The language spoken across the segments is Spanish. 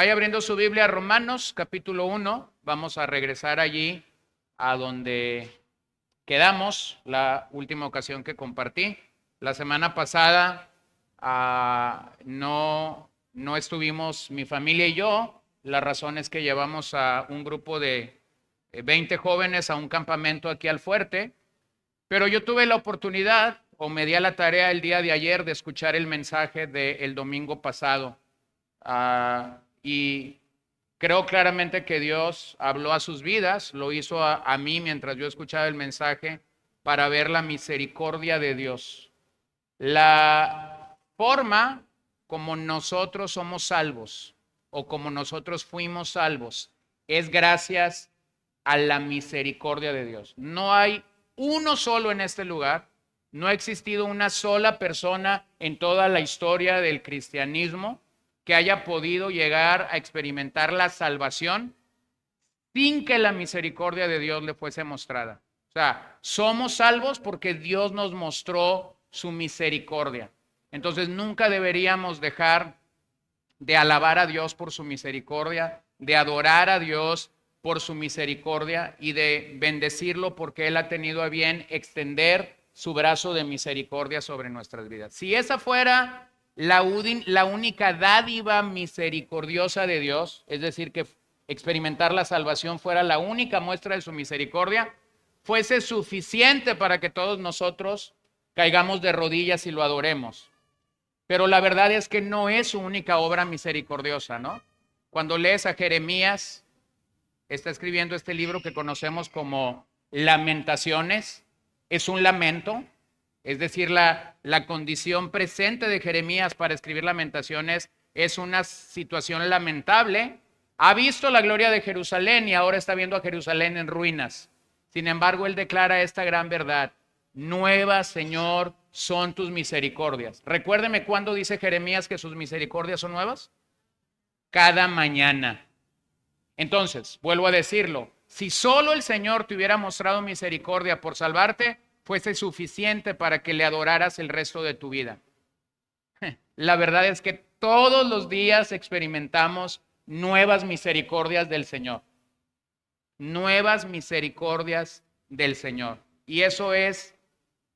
Vaya abriendo su Biblia a Romanos, capítulo 1. Vamos a regresar allí a donde quedamos la última ocasión que compartí. La semana pasada no estuvimos mi familia y yo. La razón es que llevamos a un grupo de 20 jóvenes a un campamento aquí al fuerte, pero yo tuve la oportunidad o me di a la tarea el día de ayer de escuchar el mensaje del domingo pasado. Y creo claramente que Dios habló a sus vidas, lo hizo a mí mientras yo escuchaba el mensaje para ver la misericordia de Dios. La forma como nosotros somos salvos o como nosotros fuimos salvos es gracias a la misericordia de Dios. No hay uno solo en este lugar, no ha existido una sola persona en toda la historia del cristianismo que haya podido llegar a experimentar la salvación sin que la misericordia de Dios le fuese mostrada. O sea, somos salvos porque Dios nos mostró su misericordia. Entonces nunca deberíamos dejar de alabar a Dios por su misericordia, de adorar a Dios por su misericordia y de bendecirlo porque Él ha tenido a bien extender su brazo de misericordia sobre nuestras vidas. Si esa fuera la única dádiva misericordiosa de Dios, es decir, que experimentar la salvación fuera la única muestra de su misericordia, fuese suficiente para que todos nosotros caigamos de rodillas y lo adoremos. Pero la verdad es que no es su única obra misericordiosa, ¿no? Cuando lees a Jeremías, está escribiendo este libro que conocemos como Lamentaciones, es un lamento, es decir, la condición presente de Jeremías para escribir Lamentaciones es una situación lamentable. Ha visto la gloria de Jerusalén y ahora está viendo a Jerusalén en ruinas. Sin embargo, él declara esta gran verdad: nuevas, Señor, son tus misericordias. Recuérdeme cuándo dice Jeremías que sus misericordias son nuevas. Cada mañana. Entonces, vuelvo a decirlo, si solo el Señor te hubiera mostrado misericordia por salvarte, fuese suficiente para que le adoraras el resto de tu vida. La verdad es que todos los días experimentamos nuevas misericordias del Señor. Nuevas misericordias del Señor. Y eso es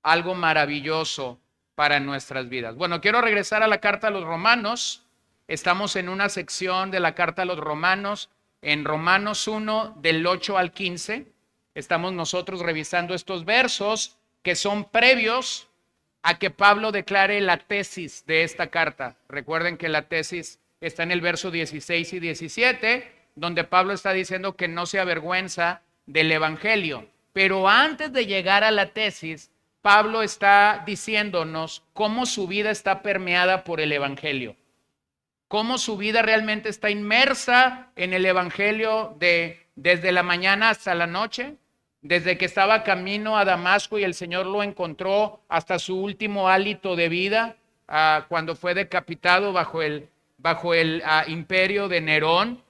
algo maravilloso para nuestras vidas. Bueno, quiero regresar a la carta a los Romanos. Estamos en una sección de la carta a los Romanos, en Romanos 1, del 8 al 15. Estamos nosotros revisando estos versos que son previos a que Pablo declare la tesis de esta carta. Recuerden que la tesis está en el verso 16 y 17, donde Pablo está diciendo que no se avergüenza del evangelio. Pero antes de llegar a la tesis, Pablo está diciéndonos cómo su vida está permeada por el evangelio. Cómo su vida realmente está inmersa en el evangelio desde la mañana hasta la noche, desde que estaba camino a Damasco y el Señor lo encontró hasta su último hálito de vida, cuando fue decapitado bajo el imperio de Nerón.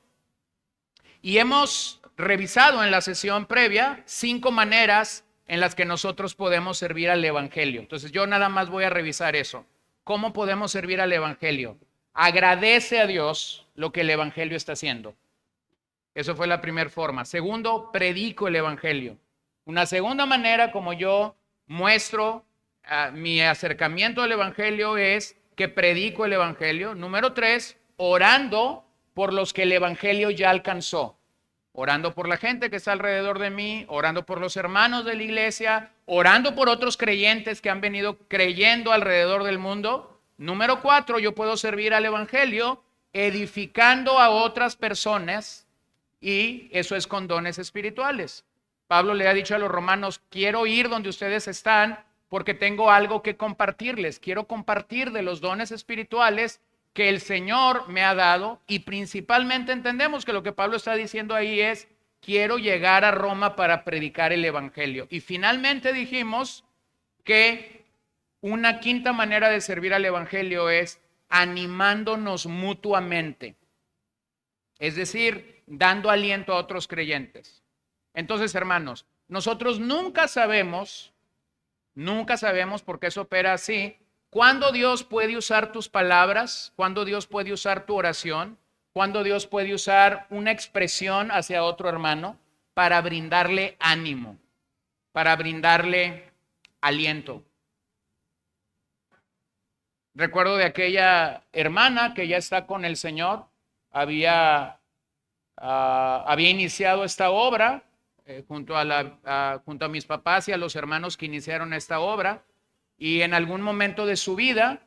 Y hemos revisado en la sesión previa 5 maneras en las que nosotros podemos servir al evangelio. Entonces yo nada más voy a revisar eso. ¿Cómo podemos servir al evangelio? Agradece a Dios lo que el evangelio está haciendo. Eso fue la primera forma. Segundo, predico el evangelio. Una segunda manera como yo muestro mi acercamiento al evangelio es que predico el evangelio. Número 3, orando por los que el evangelio ya alcanzó. Orando por la gente que está alrededor de mí, orando por los hermanos de la iglesia, orando por otros creyentes que han venido creyendo alrededor del mundo. Número 4, yo puedo servir al evangelio edificando a otras personas, y eso es con dones espirituales. Pablo le ha dicho a los romanos: quiero ir donde ustedes están porque tengo algo que compartirles. Quiero compartir de los dones espirituales que el Señor me ha dado, y principalmente entendemos que lo que Pablo está diciendo ahí es: quiero llegar a Roma para predicar el evangelio. Y finalmente dijimos que una quinta manera de servir al evangelio es animándonos mutuamente, es decir, dando aliento a otros creyentes. Entonces, hermanos, nosotros nunca sabemos, porque eso opera así, cuándo Dios puede usar tus palabras, cuándo Dios puede usar tu oración, cuando Dios puede usar una expresión hacia otro hermano para brindarle ánimo, para brindarle aliento. Recuerdo de aquella hermana que ya está con el Señor, había iniciado esta obra junto a mis papás y a los hermanos que iniciaron esta obra, y en algún momento de su vida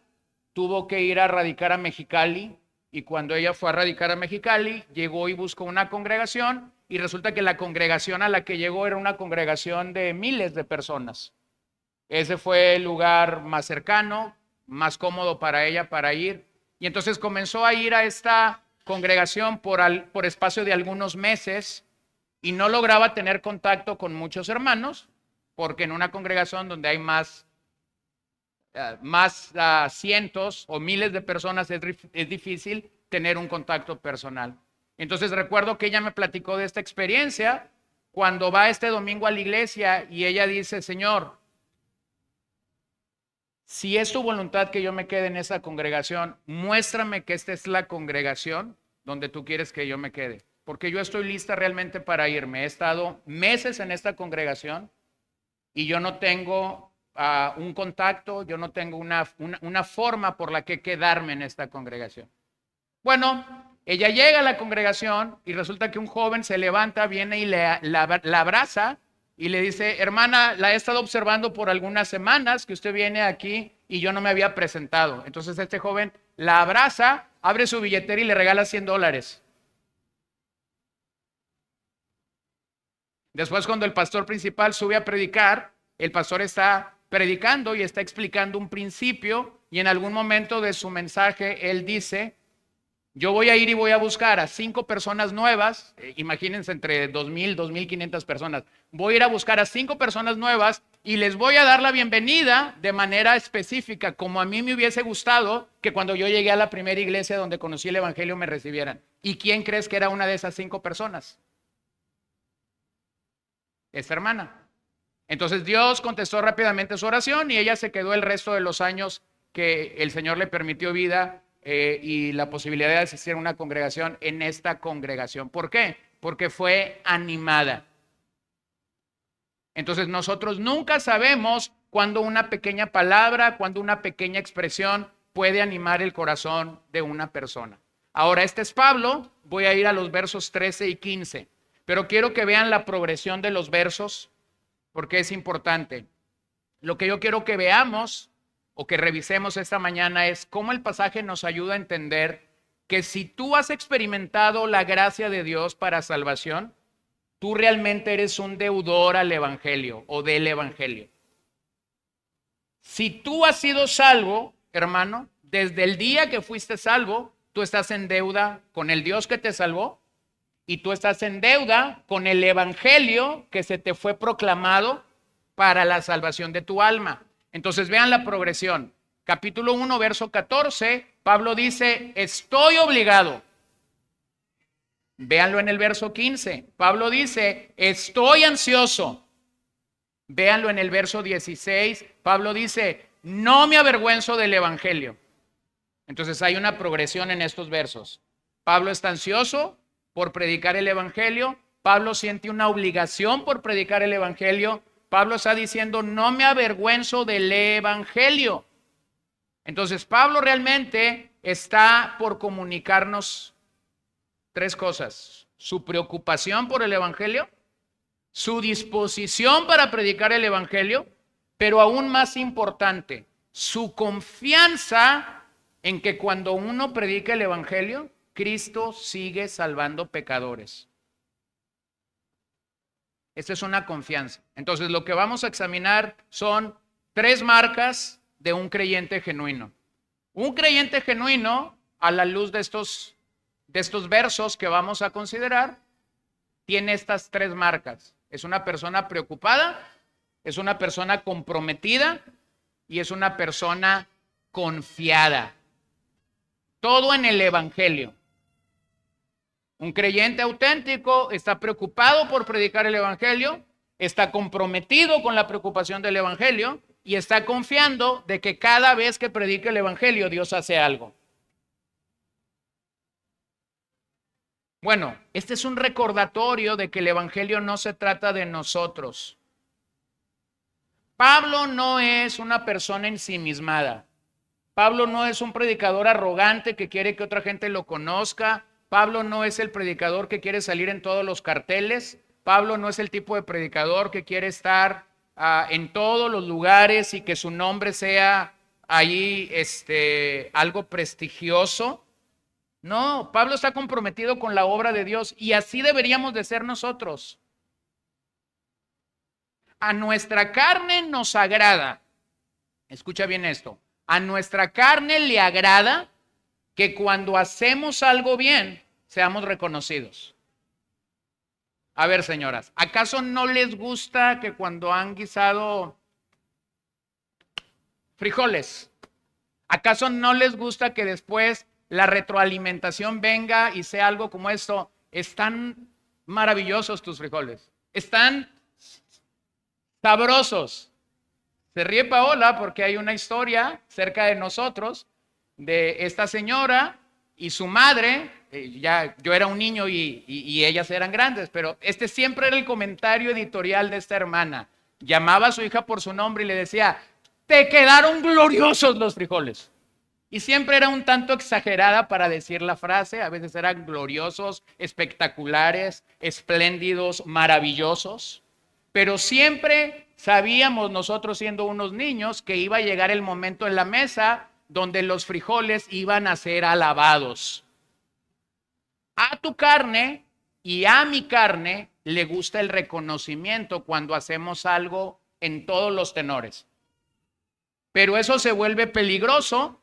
tuvo que ir a radicar a Mexicali, y cuando ella fue a radicar a Mexicali, llegó y buscó una congregación, y resulta que la congregación a la que llegó era una congregación de miles de personas. Ese fue el lugar más cercano, más cómodo para ella para ir, y entonces comenzó a ir a esta congregación por espacio de algunos meses, y no lograba tener contacto con muchos hermanos, porque en una congregación donde hay más cientos o miles de personas es difícil tener un contacto personal. Entonces recuerdo que ella me platicó de esta experiencia cuando va este domingo a la iglesia, y ella dice: Señor, si es tu voluntad que yo me quede en esa congregación, muéstrame que esta es la congregación donde tú quieres que yo me quede, porque yo estoy lista realmente para irme. He estado meses en esta congregación y yo no tengo un contacto, yo no tengo una forma por la que quedarme en esta congregación. Bueno, ella llega a la congregación y resulta que un joven se levanta, viene y la abraza y le dice: hermana, la he estado observando por algunas semanas que usted viene aquí y yo no me había presentado. Entonces este joven la abraza, abre su billetera y le regala $100. Después, cuando el pastor principal sube a predicar, el pastor está predicando y está explicando un principio, y en algún momento de su mensaje él dice: yo voy a ir y voy a buscar a 5 personas nuevas, imagínense, entre 2,000, 2,500 personas. Voy a ir a buscar a 5 personas nuevas y les voy a dar la bienvenida de manera específica, como a mí me hubiese gustado que cuando yo llegué a la primera iglesia donde conocí el evangelio me recibieran. ¿Y quién crees que era una de esas 5 personas? Esta hermana. Entonces Dios contestó rápidamente su oración y ella se quedó el resto de los años que el Señor le permitió vida y la posibilidad de asistir a una congregación en esta congregación. ¿Por qué? Porque fue animada. Entonces nosotros nunca sabemos cuándo una pequeña palabra, cuándo una pequeña expresión puede animar el corazón de una persona. Ahora, este es Pablo. Voy a ir a los versos 13 y 15, pero quiero que vean la progresión de los versos porque es importante. Lo que yo quiero que veamos o que revisemos esta mañana es cómo el pasaje nos ayuda a entender que si tú has experimentado la gracia de Dios para salvación, tú realmente eres un deudor al evangelio o del evangelio. Si tú has sido salvo, hermano, desde el día que fuiste salvo, tú estás en deuda con el Dios que te salvó y tú estás en deuda con el evangelio que se te fue proclamado para la salvación de tu alma. Entonces vean la progresión. Capítulo 1, verso 14, Pablo dice: estoy obligado. Véanlo en el verso 15. Pablo dice: estoy ansioso. Véanlo en el verso 16. Pablo dice: no me avergüenzo del evangelio. Entonces hay una progresión en estos versos. Pablo está ansioso por predicar el evangelio. Pablo siente una obligación por predicar el evangelio. Pablo está diciendo: no me avergüenzo del evangelio. Entonces Pablo realmente está por comunicarnos 3 cosas: su preocupación por el evangelio, su disposición para predicar el evangelio, pero aún más importante, su confianza en que cuando uno predica el evangelio, Cristo sigue salvando pecadores. Esta es una confianza. Entonces, lo que vamos a examinar son 3 marcas de un creyente genuino. Un creyente genuino, a la luz de estos versos que vamos a considerar, tiene estas 3 marcas. Es una persona preocupada, es una persona comprometida y es una persona confiada. Todo en el evangelio. Un creyente auténtico está preocupado por predicar el evangelio, está comprometido con la preocupación del evangelio y está confiando de que cada vez que predica el evangelio Dios hace algo. Bueno, este es un recordatorio de que el evangelio no se trata de nosotros. Pablo no es una persona ensimismada. Pablo no es un predicador arrogante que quiere que otra gente lo conozca. Pablo no es el predicador que quiere salir en todos los carteles. Pablo no es el tipo de predicador que quiere estar en todos los lugares y que su nombre sea ahí algo prestigioso. No, Pablo está comprometido con la obra de Dios y así deberíamos de ser nosotros. A nuestra carne nos agrada, escucha bien esto, a nuestra carne le agrada que cuando hacemos algo bien, seamos reconocidos. A ver, señoras, ¿acaso no les gusta que cuando han guisado frijoles, acaso no les gusta que después la retroalimentación venga y sea algo como esto? Están maravillosos tus frijoles, están sabrosos. Se ríe Paola porque hay una historia cerca de nosotros de esta señora y su madre. Ya yo era un niño y ellas eran grandes, pero este siempre era el comentario editorial de esta hermana. Llamaba a su hija por su nombre y le decía: te quedaron gloriosos los frijoles. Y siempre era un tanto exagerada para decir la frase. A veces eran gloriosos, espectaculares, espléndidos, maravillosos. Pero siempre sabíamos nosotros, siendo unos niños, que iba a llegar el momento en la mesa donde los frijoles iban a ser alabados. A tu carne y a mi carne le gusta el reconocimiento cuando hacemos algo en todos los tenores. Pero eso se vuelve peligroso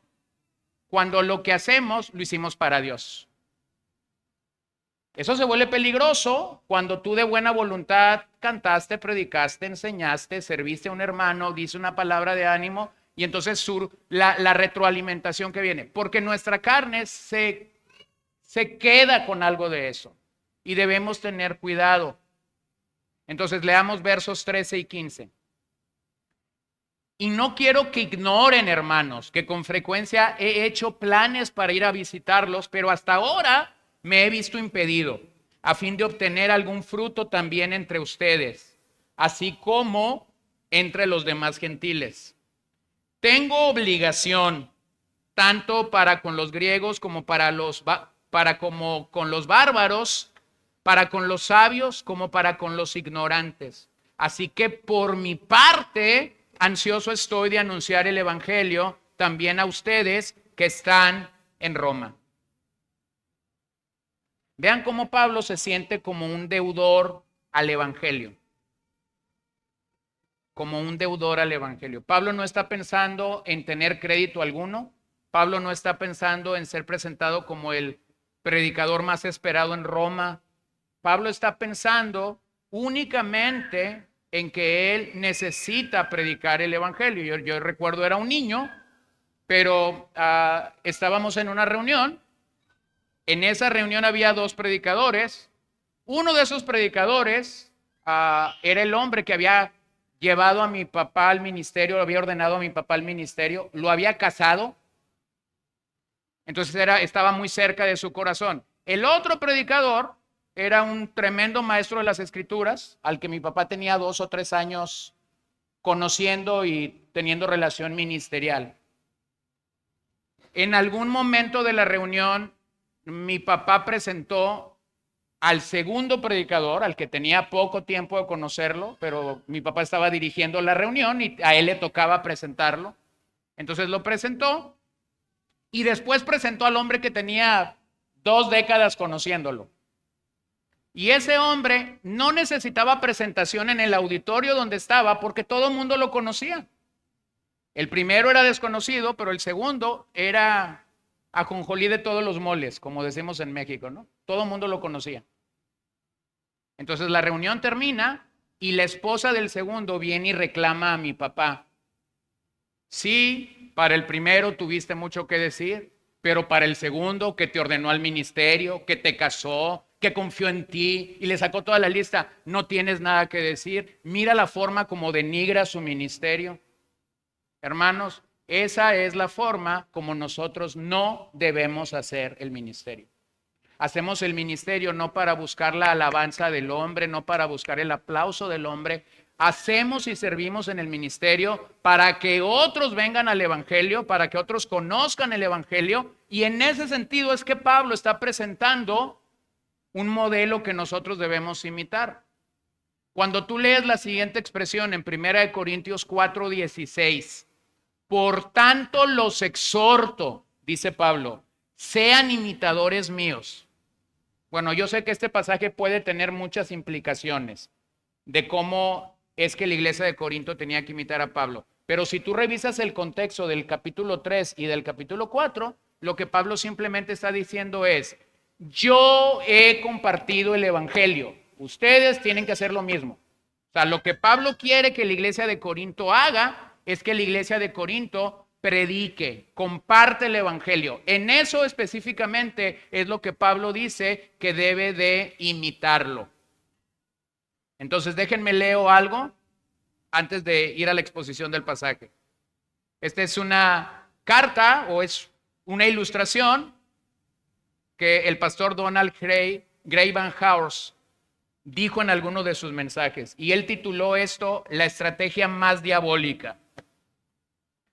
cuando lo que hacemos lo hicimos para Dios. Eso se vuelve peligroso cuando tú de buena voluntad cantaste, predicaste, enseñaste, serviste a un hermano, dice una palabra de ánimo y entonces la retroalimentación que viene. Porque nuestra carne se queda con algo de eso y debemos tener cuidado. Entonces leamos versos 13 y 15. Y no quiero que ignoren, hermanos, que con frecuencia he hecho planes para ir a visitarlos, pero hasta ahora me he visto impedido, a fin de obtener algún fruto también entre ustedes, así como entre los demás gentiles. Tengo obligación, tanto para con los griegos como como con los bárbaros, para con los sabios como para con los ignorantes. Así que por mi parte, ansioso estoy de anunciar el evangelio también a ustedes que están en Roma. Vean cómo Pablo se siente como un deudor al evangelio. Como un deudor al evangelio. Pablo no está pensando en tener crédito alguno. Pablo no está pensando en ser presentado como el predicador más esperado en Roma. Pablo está pensando únicamente en que él necesita predicar el evangelio. Yo recuerdo, era un niño, pero estábamos en una reunión. En esa reunión había dos predicadores. Uno de esos predicadores era el hombre que había llevado a mi papá al ministerio, lo había ordenado a mi papá al ministerio, lo había casado. Entonces estaba muy cerca de su corazón. El otro predicador era un tremendo maestro de las escrituras, al que mi papá tenía 2 o 3 años conociendo y teniendo relación ministerial. En algún momento de la reunión, mi papá presentó al segundo predicador, al que tenía poco tiempo de conocerlo, pero mi papá estaba dirigiendo la reunión y a él le tocaba presentarlo. Entonces lo presentó y después presentó al hombre que tenía 2 décadas conociéndolo. Y ese hombre no necesitaba presentación en el auditorio donde estaba porque todo el mundo lo conocía. El primero era desconocido, pero el segundo era ajonjolí de todos los moles, como decimos en México, ¿no? Todo el mundo lo conocía. Entonces la reunión termina y la esposa del segundo viene y reclama a mi papá. Sí, para el primero tuviste mucho que decir, pero para el segundo que te ordenó al ministerio, que te casó, que confió en ti y le sacó toda la lista, no tienes nada que decir. Mira la forma como denigra su ministerio. Hermanos, esa es la forma como nosotros no debemos hacer el ministerio. Hacemos el ministerio no para buscar la alabanza del hombre, no para buscar el aplauso del hombre. Hacemos y servimos en el ministerio para que otros vengan al evangelio, para que otros conozcan el evangelio. Y en ese sentido es que Pablo está presentando un modelo que nosotros debemos imitar. Cuando tú lees la siguiente expresión en 1 Corintios 4:16, por tanto los exhorto, dice Pablo, sean imitadores míos. Bueno, yo sé que este pasaje puede tener muchas implicaciones de cómo es que la iglesia de Corinto tenía que imitar a Pablo. Pero si tú revisas el contexto del capítulo 3 y del capítulo 4, lo que Pablo simplemente está diciendo es, yo he compartido el evangelio, ustedes tienen que hacer lo mismo. O sea, lo que Pablo quiere que la iglesia de Corinto haga es que la iglesia de Corinto predique, comparte el evangelio. En eso específicamente es lo que Pablo dice que debe de imitarlo. Entonces déjenme leo algo antes de ir a la exposición del pasaje. Esta es una carta o es una ilustración que el pastor Donald Grey Van Hors dijo en alguno de sus mensajes, y él tituló esto La estrategia más diabólica.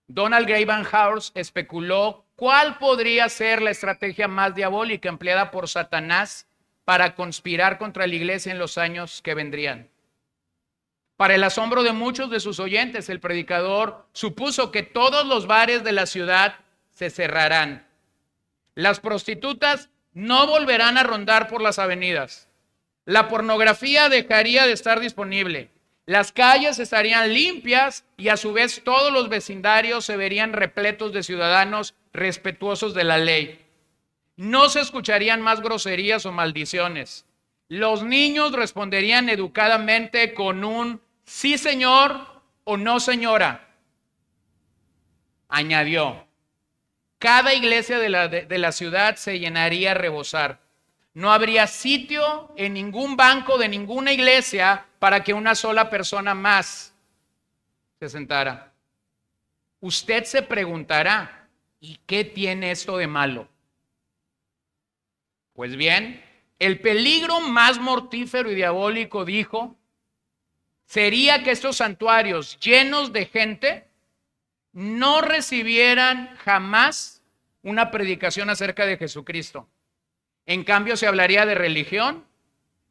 Donald Grey Van Hors especuló cuál podría ser la estrategia más diabólica empleada por Satanás para conspirar contra la iglesia en los años que vendrían. Para el asombro de muchos de sus oyentes, el predicador supuso que todos los bares de la ciudad se cerrarán. Las prostitutas no volverán a rondar por las avenidas. La pornografía dejaría de estar disponible. Las calles estarían limpias y a su vez todos los vecindarios se verían repletos de ciudadanos respetuosos de la ley. No se escucharían más groserías o maldiciones. Los niños responderían educadamente con un sí señor o no señora. Añadió, cada iglesia de la ciudad se llenaría a rebosar. No habría sitio en ningún banco de ninguna iglesia para que una sola persona más se sentara. Usted se preguntará, ¿y qué tiene esto de malo? Pues bien, el peligro más mortífero y diabólico, dijo, sería que estos santuarios llenos de gente no recibieran jamás una predicación acerca de Jesucristo. En cambio, se hablaría de religión,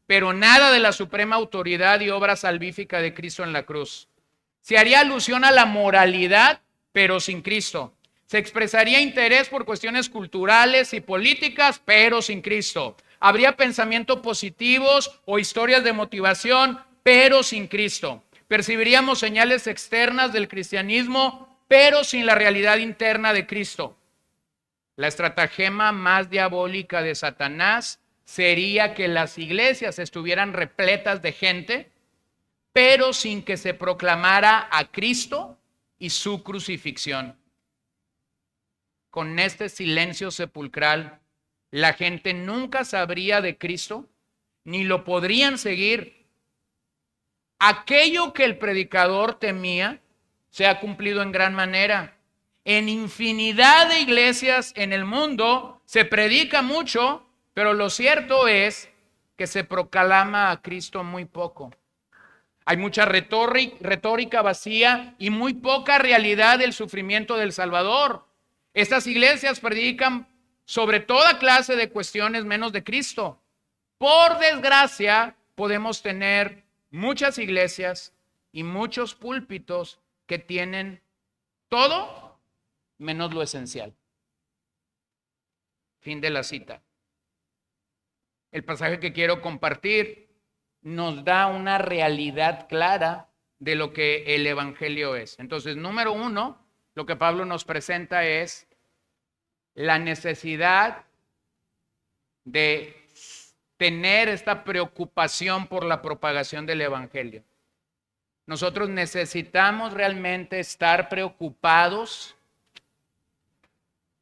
pero nada de la suprema autoridad y obra salvífica de Cristo en la cruz. Se haría alusión a la moralidad, pero sin Cristo. Se expresaría interés por cuestiones culturales y políticas, pero sin Cristo. Habría pensamientos positivos o historias de motivación, pero sin Cristo. Percibiríamos señales externas del cristianismo, pero sin la realidad interna de Cristo. La estratagema más diabólica de Satanás sería que las iglesias estuvieran repletas de gente, pero sin que se proclamara a Cristo y su crucifixión. Con este silencio sepulcral, la gente nunca sabría de Cristo, ni lo podrían seguir. Aquello que el predicador temía se ha cumplido en gran manera. En infinidad de iglesias en el mundo se predica mucho, pero lo cierto es que se proclama a Cristo muy poco. Hay mucha retórica vacía y muy poca realidad del sufrimiento del Salvador. Estas iglesias predican sobre toda clase de cuestiones menos de Cristo. Por desgracia, podemos tener muchas iglesias y muchos púlpitos que tienen todo menos lo esencial. Fin de la cita. El pasaje que quiero compartir nos da una realidad clara de lo que el evangelio es. Entonces, número uno, lo que Pablo nos presenta es la necesidad de tener esta preocupación por la propagación del evangelio. Nosotros necesitamos realmente estar preocupados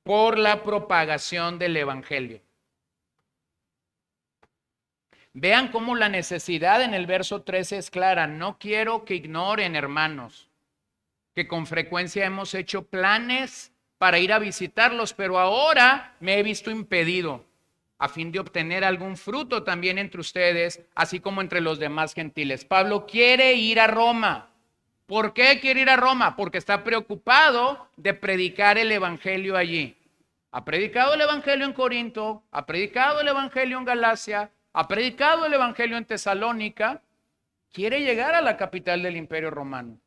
por la propagación del evangelio. Vean cómo la necesidad en el verso 13 es clara. No quiero que ignoren, hermanos, que con frecuencia hemos hecho planes para ir a visitarlos, pero ahora me he visto impedido a fin de obtener algún fruto también entre ustedes, así como entre los demás gentiles. Pablo quiere ir a Roma. ¿Por qué quiere ir a Roma? Porque está preocupado de predicar el evangelio allí. Ha predicado el evangelio en Corinto, ha predicado el evangelio en Galacia, ha predicado el evangelio en Tesalónica. Quiere llegar a la capital del Imperio Romano.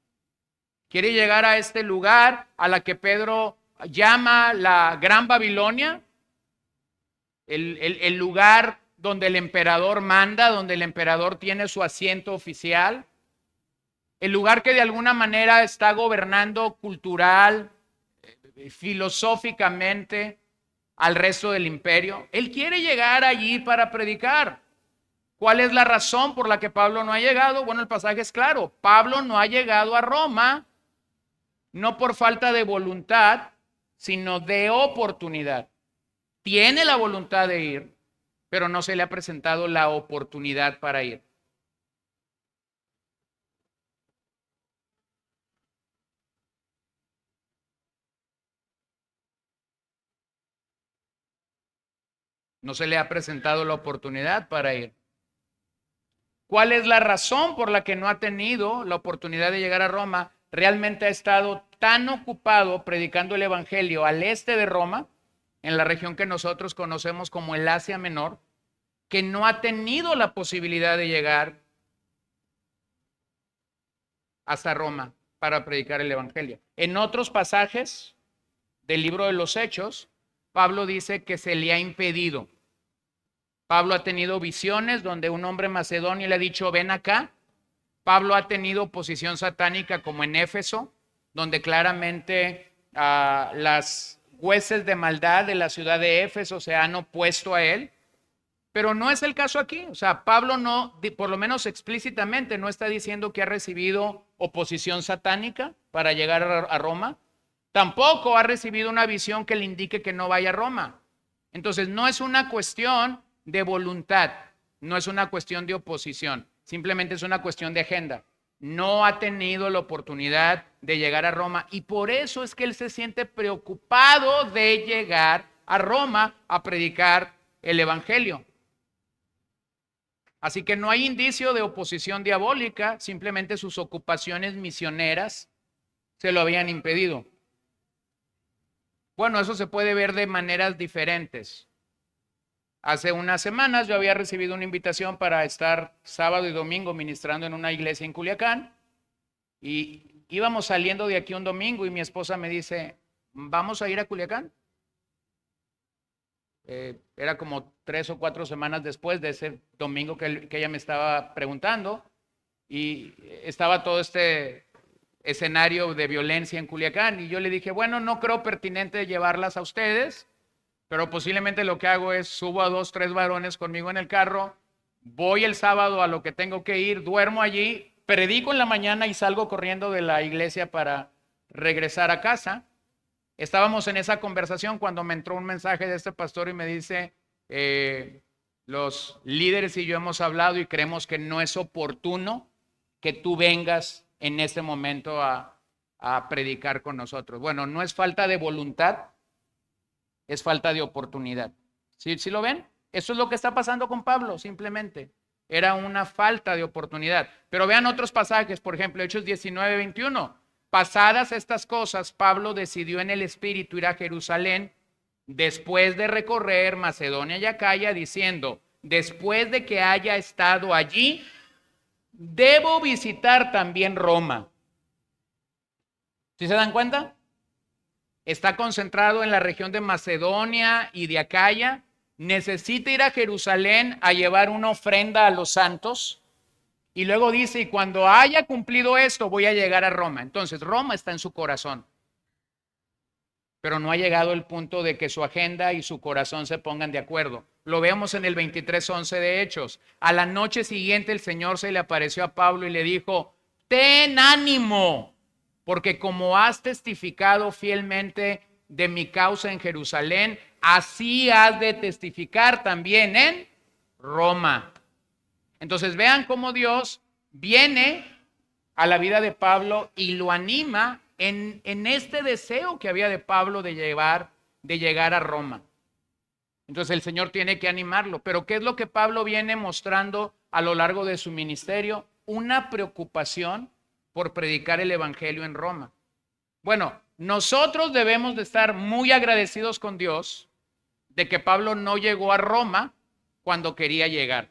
Quiere llegar a este lugar a la que Pedro llama la Gran Babilonia, el lugar donde el emperador manda, donde el emperador tiene su asiento oficial, el lugar que de alguna manera está gobernando cultural, filosóficamente al resto del imperio. Él quiere llegar allí para predicar. ¿Cuál es la razón por la que Pablo no ha llegado? Bueno, el pasaje es claro. Pablo no ha llegado a Roma, no por falta de voluntad, sino de oportunidad. Tiene la voluntad de ir, pero no se le ha presentado la oportunidad para ir. No se le ha presentado la oportunidad para ir. ¿Cuál es la razón por la que no ha tenido la oportunidad de llegar a Roma? Realmente ha estado tan ocupado predicando el evangelio al este de Roma, en la región que nosotros conocemos como el Asia Menor, que no ha tenido la posibilidad de llegar hasta Roma para predicar el evangelio. En otros pasajes del libro de los Hechos, Pablo dice que se le ha impedido. Pablo ha tenido visiones donde un hombre macedonio le ha dicho, ven acá. Pablo ha tenido oposición satánica como en Éfeso, donde claramente las huestes de maldad de la ciudad de Éfeso se han opuesto a él. Pero no es el caso aquí. O sea, Pablo no, por lo menos explícitamente, no está diciendo que ha recibido oposición satánica para llegar a Roma. Tampoco ha recibido una visión que le indique que no vaya a Roma. Entonces, no es una cuestión de voluntad, no es una cuestión de oposición, simplemente es una cuestión de agenda. No ha tenido la oportunidad de llegar a Roma y por eso es que él se siente preocupado de llegar a Roma a predicar el evangelio. Así que no hay indicio de oposición diabólica, simplemente sus ocupaciones misioneras se lo habían impedido. Bueno, eso se puede ver de maneras diferentes. Hace unas semanas yo había recibido una invitación para estar sábado y domingo ministrando en una iglesia en Culiacán y íbamos saliendo de aquí un domingo y mi esposa me dice, ¿vamos a ir a Culiacán? Era como 3 o 4 semanas después de ese domingo que ella me estaba preguntando y estaba todo este escenario de violencia en Culiacán y yo le dije, bueno, no creo pertinente llevarlas a ustedes, pero posiblemente lo que hago es subo a 2, 3 varones conmigo en el carro, voy el sábado a lo que tengo que ir, duermo allí, predico en la mañana y salgo corriendo de la iglesia para regresar a casa. Estábamos en esa conversación cuando me entró un mensaje de este pastor y me dice, los líderes y yo hemos hablado y creemos que no es oportuno que tú vengas en este momento a predicar con nosotros. Bueno, no es falta de voluntad, es falta de oportunidad. ¿Sí lo ven? Eso es lo que está pasando con Pablo, simplemente. Era una falta de oportunidad. Pero vean otros pasajes, por ejemplo, Hechos 19, 21. Pasadas estas cosas, Pablo decidió en el espíritu ir a Jerusalén después de recorrer Macedonia y Acaya, diciendo, después de que haya estado allí, debo visitar también Roma. ¿Sí se dan cuenta? Está concentrado en la región de Macedonia y de Acaya. Necesita ir a Jerusalén a llevar una ofrenda a los santos. Y luego dice, y cuando haya cumplido esto, voy a llegar a Roma. Entonces, Roma está en su corazón. Pero no ha llegado el punto de que su agenda y su corazón se pongan de acuerdo. Lo vemos en el 23:11 de Hechos. A la noche siguiente el Señor se le apareció a Pablo y le dijo, ten ánimo, porque como has testificado fielmente de mi causa en Jerusalén, así has de testificar también en Roma. Entonces vean cómo Dios viene a la vida de Pablo y lo anima en este deseo que había de Pablo de llegar a Roma. Entonces el Señor tiene que animarlo. Pero ¿qué es lo que Pablo viene mostrando a lo largo de su ministerio? Una preocupación por predicar el evangelio en Roma. Bueno, nosotros debemos de estar muy agradecidos con Dios de que Pablo no llegó a Roma cuando quería llegar.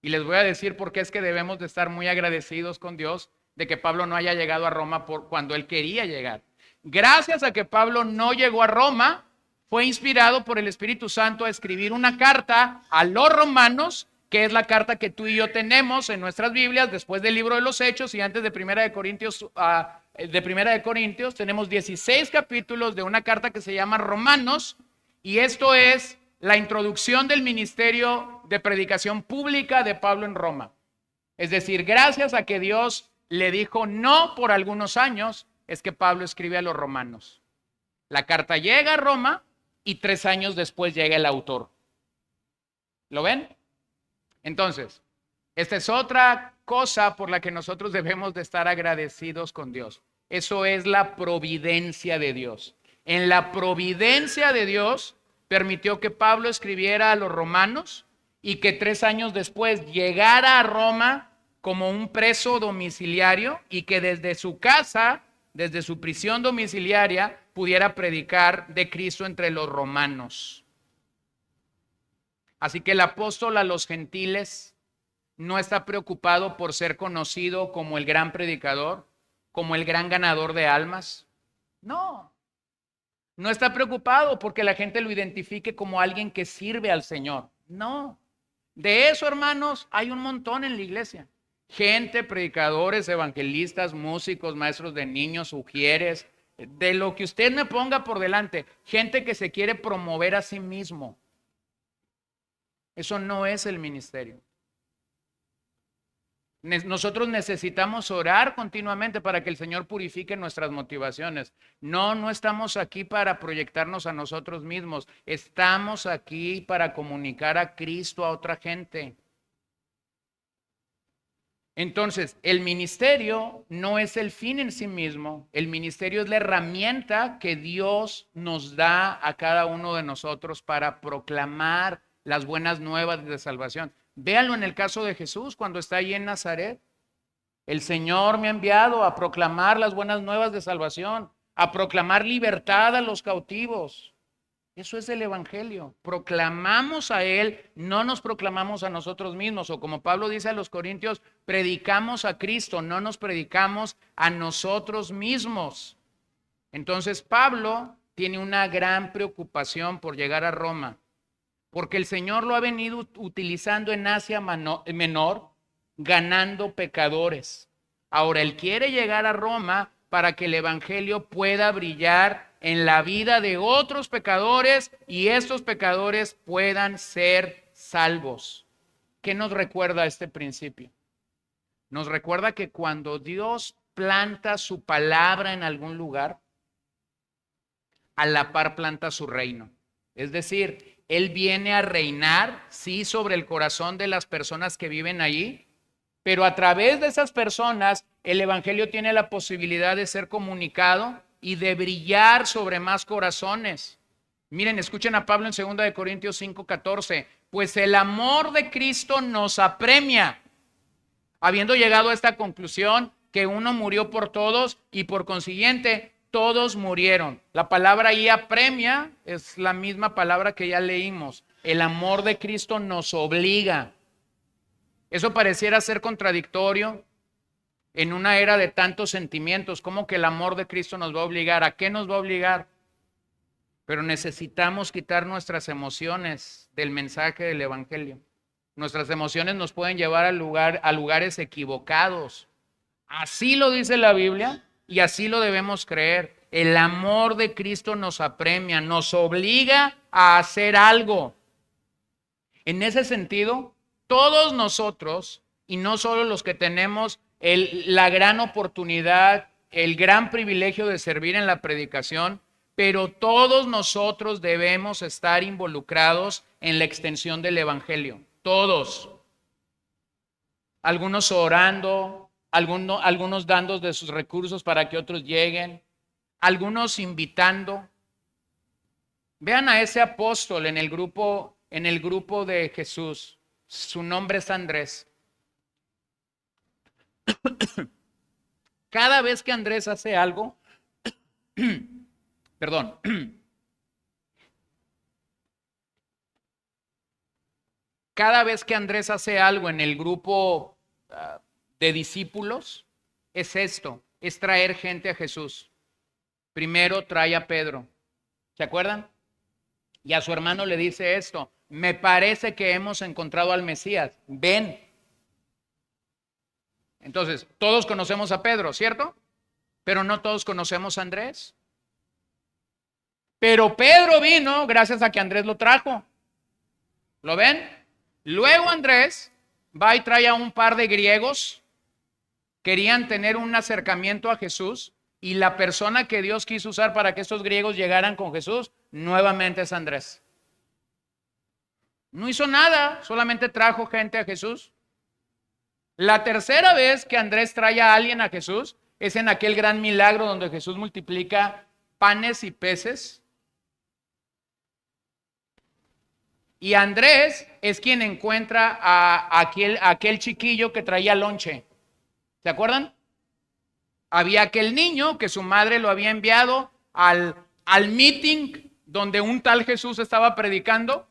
Y les voy a decir por qué es que debemos de estar muy agradecidos con Dios de que Pablo no haya llegado a Roma por cuando él quería llegar. Gracias a que Pablo no llegó a Roma, fue inspirado por el Espíritu Santo a escribir una carta a los romanos, que es la carta que tú y yo tenemos en nuestras Biblias después del libro de los Hechos y antes de Primera de Corintios, tenemos 16 capítulos de una carta que se llama Romanos, y esto es la introducción del ministerio de predicación pública de Pablo en Roma. Es decir, gracias a que Dios le dijo no por algunos años, es que Pablo escribe a los romanos. La carta llega a Roma y 3 años después llega el autor. ¿Lo ven? Entonces, esta es otra cosa por la que nosotros debemos de estar agradecidos con Dios. Eso es la providencia de Dios. En la providencia de Dios permitió que Pablo escribiera a los romanos y que 3 años después llegara a Roma como un preso domiciliario y que desde su casa, desde su prisión domiciliaria, pudiera predicar de Cristo entre los romanos. Así que el apóstol a los gentiles no está preocupado por ser conocido como el gran predicador, como el gran ganador de almas. No, no está preocupado porque la gente lo identifique como alguien que sirve al Señor. No, de eso, hermanos, hay un montón en la iglesia. Gente, predicadores, evangelistas, músicos, maestros de niños, ujieres, de lo que usted me ponga por delante. Gente que se quiere promover a sí mismo. Eso no es el ministerio. Nosotros necesitamos orar continuamente para que el Señor purifique nuestras motivaciones. No estamos aquí para proyectarnos a nosotros mismos. Estamos aquí para comunicar a Cristo a otra gente. Entonces, el ministerio no es el fin en sí mismo. El ministerio es la herramienta que Dios nos da a cada uno de nosotros para proclamar las buenas nuevas de salvación. Véanlo en el caso de Jesús cuando está allí en Nazaret. El Señor me ha enviado a proclamar las buenas nuevas de salvación, a proclamar libertad a los cautivos. Eso es el evangelio. Proclamamos a Él, no nos proclamamos a nosotros mismos. O como Pablo dice a los Corintios, predicamos a Cristo, no nos predicamos a nosotros mismos. Entonces Pablo tiene una gran preocupación por llegar a Roma, porque el Señor lo ha venido utilizando en Asia Menor, ganando pecadores. Ahora Él quiere llegar a Roma para que el evangelio pueda brillar en la vida de otros pecadores y estos pecadores puedan ser salvos. ¿Qué nos recuerda este principio? Nos recuerda que cuando Dios planta su palabra en algún lugar, a la par planta su reino. Es decir, Él viene a reinar, sí, sobre el corazón de las personas que viven allí, pero a través de esas personas el evangelio tiene la posibilidad de ser comunicado y de brillar sobre más corazones. Miren, escuchen a Pablo en 2 Corintios 5:14, pues el amor de Cristo nos apremia, habiendo llegado a esta conclusión que uno murió por todos y por consiguiente todos murieron. La palabra ahí apremia es la misma palabra que ya leímos. El amor de Cristo nos obliga. Eso pareciera ser contradictorio en una era de tantos sentimientos. ¿Cómo que el amor de Cristo nos va a obligar? ¿A qué nos va a obligar? Pero necesitamos quitar nuestras emociones del mensaje del evangelio. Nuestras emociones nos pueden llevar a lugares equivocados. Así lo dice la Biblia y así lo debemos creer. El amor de Cristo nos apremia, nos obliga a hacer algo. En ese sentido, todos nosotros, y no solo los que tenemos la gran oportunidad, el gran privilegio de servir en la predicación, pero todos nosotros debemos estar involucrados en la extensión del evangelio. Todos. Algunos orando, algunos dando de sus recursos para que otros lleguen, algunos invitando. Vean a ese apóstol en el grupo de Jesús. Su nombre es Andrés. Cada vez que Andrés hace algo, perdón, cada vez que Andrés hace algo en el grupo de discípulos, es esto, es traer gente a Jesús. Primero trae a Pedro, ¿se acuerdan? Y a su hermano le dice esto: me parece que hemos encontrado al Mesías, ven. Entonces, todos conocemos a Pedro, ¿cierto? Pero no todos conocemos a Andrés. Pero Pedro vino gracias a que Andrés lo trajo. ¿Lo ven? Luego Andrés va y trae a un par de griegos. Querían tener un acercamiento a Jesús, y la persona que Dios quiso usar para que estos griegos llegaran con Jesús nuevamente es Andrés. No hizo nada, solamente trajo gente a Jesús. La tercera vez que Andrés trae a alguien a Jesús es en aquel gran milagro donde Jesús multiplica panes y peces. Y Andrés es quien encuentra a aquel chiquillo que traía lonche. ¿Se acuerdan? Había aquel niño que su madre lo había enviado al meeting donde un tal Jesús estaba predicando,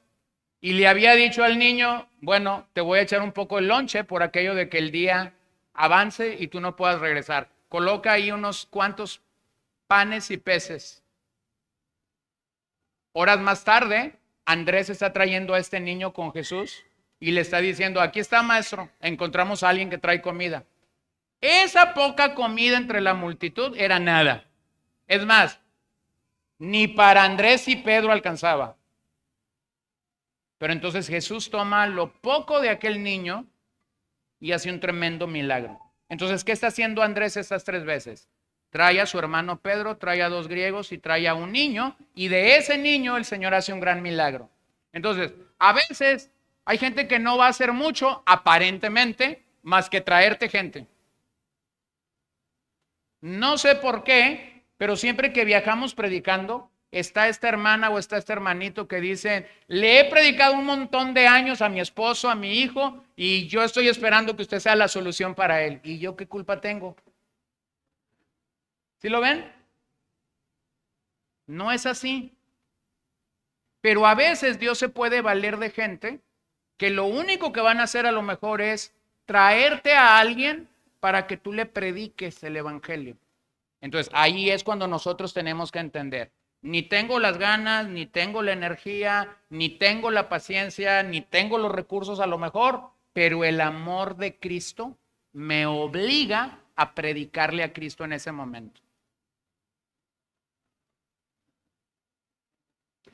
y le había dicho al niño: bueno, te voy a echar un poco de lonche por aquello de que el día avance y tú no puedas regresar. Coloca ahí unos cuantos panes y peces. Horas más tarde, Andrés está trayendo a este niño con Jesús y le está diciendo: aquí está, maestro, encontramos a alguien que trae comida. Esa poca comida entre la multitud era nada. Es más, ni para Andrés y Pedro alcanzaba. Pero entonces Jesús toma lo poco de aquel niño y hace un tremendo milagro. Entonces, ¿qué está haciendo Andrés estas 3 veces? Trae a su hermano Pedro, trae a 2 griegos y trae a un niño, y de ese niño el Señor hace un gran milagro. Entonces, a veces hay gente que no va a hacer mucho, aparentemente, más que traerte gente. No sé por qué, pero siempre que viajamos predicando, está esta hermana o está este hermanito que dicen: le he predicado un montón de años a mi esposo, a mi hijo, y yo estoy esperando que usted sea la solución para él. ¿Y yo qué culpa tengo? ¿Sí lo ven? No es así. Pero a veces Dios se puede valer de gente que lo único que van a hacer a lo mejor es traerte a alguien para que tú le prediques el evangelio. Entonces, ahí es cuando nosotros tenemos que entender: ni tengo las ganas, ni tengo la energía, ni tengo la paciencia, ni tengo los recursos a lo mejor, pero el amor de Cristo me obliga a predicarle a Cristo en ese momento.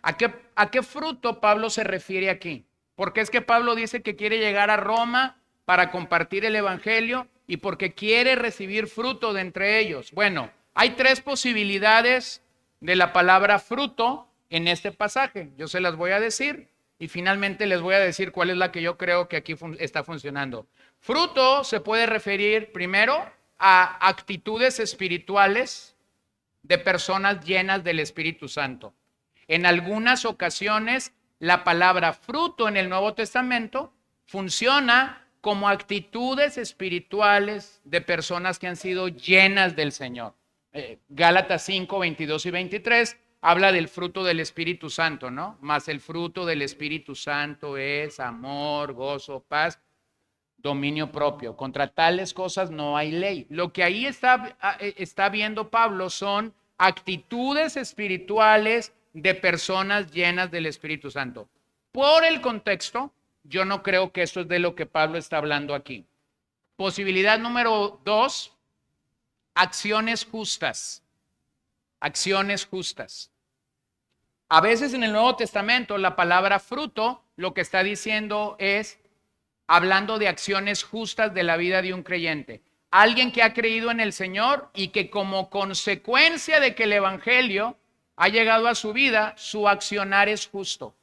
¿A qué fruto Pablo se refiere aquí? Porque es que Pablo dice que quiere llegar a Roma para compartir el evangelio y porque quiere recibir fruto de entre ellos. Bueno, hay 3 posibilidades de la palabra fruto en este pasaje. Yo se las voy a decir y finalmente les voy a decir cuál es la que yo creo que aquí está funcionando. Fruto se puede referir primero a actitudes espirituales de personas llenas del Espíritu Santo. En algunas ocasiones, la palabra fruto en el Nuevo Testamento funciona como actitudes espirituales de personas que han sido llenas del Señor. Gálatas 5, 22 y 23 habla del fruto del Espíritu Santo, ¿no? Mas el fruto del Espíritu Santo es amor, gozo, paz, dominio propio. Contra tales cosas no hay ley. Lo que ahí está viendo Pablo son actitudes espirituales de personas llenas del Espíritu Santo. Por el contexto, yo no creo que esto es de lo que Pablo está hablando aquí. Posibilidad número 2, acciones justas. Acciones justas. A veces en el Nuevo Testamento la palabra fruto lo que está diciendo es hablando de acciones justas de la vida de un creyente. Alguien que ha creído en el Señor y que como consecuencia de que el evangelio ha llegado a su vida, su accionar es justo.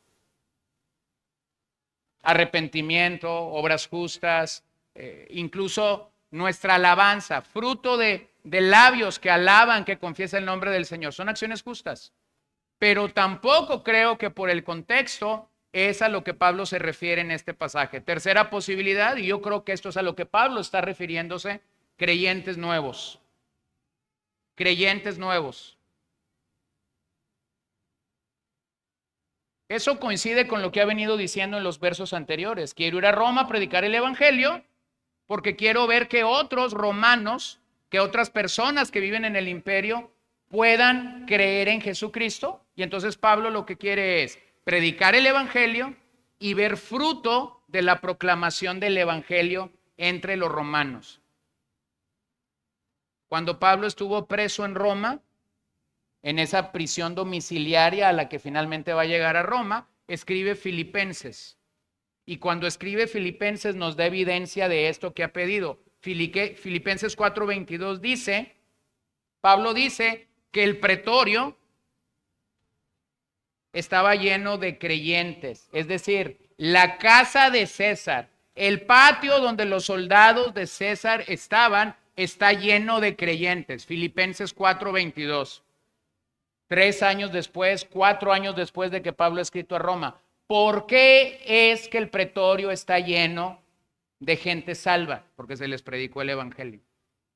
Arrepentimiento, obras justas, incluso nuestra alabanza, fruto de labios que alaban, que confiesan el nombre del Señor. Son acciones justas. pero tampoco creo que por el contexto es a lo que Pablo se refiere en este pasaje. Tercera posibilidad, y yo creo que esto es a lo que Pablo está refiriéndose, creyentes nuevos. Creyentes nuevos. Eso coincide con lo que ha venido diciendo en los versos anteriores. Quiero ir a Roma a predicar el evangelio porque quiero ver que otros romanos, que otras personas que viven en el imperio puedan creer en Jesucristo. Y entonces Pablo lo que quiere es predicar el evangelio y ver fruto de la proclamación del evangelio entre los romanos. Cuando Pablo estuvo preso en Roma, en esa prisión domiciliaria a la que finalmente va a llegar a Roma, escribe Filipenses. Y cuando escribe Filipenses nos da evidencia de esto que ha pedido. Filipenses 4:22 dice, Pablo dice que el pretorio estaba lleno de creyentes, es decir, la casa de César, el patio donde los soldados de César estaban, está lleno de creyentes. Filipenses 4:22. 3 años después, 4 años después de que Pablo ha escrito a Roma. ¿Por qué es que el pretorio está lleno de gente salva? Porque se les predicó el evangelio.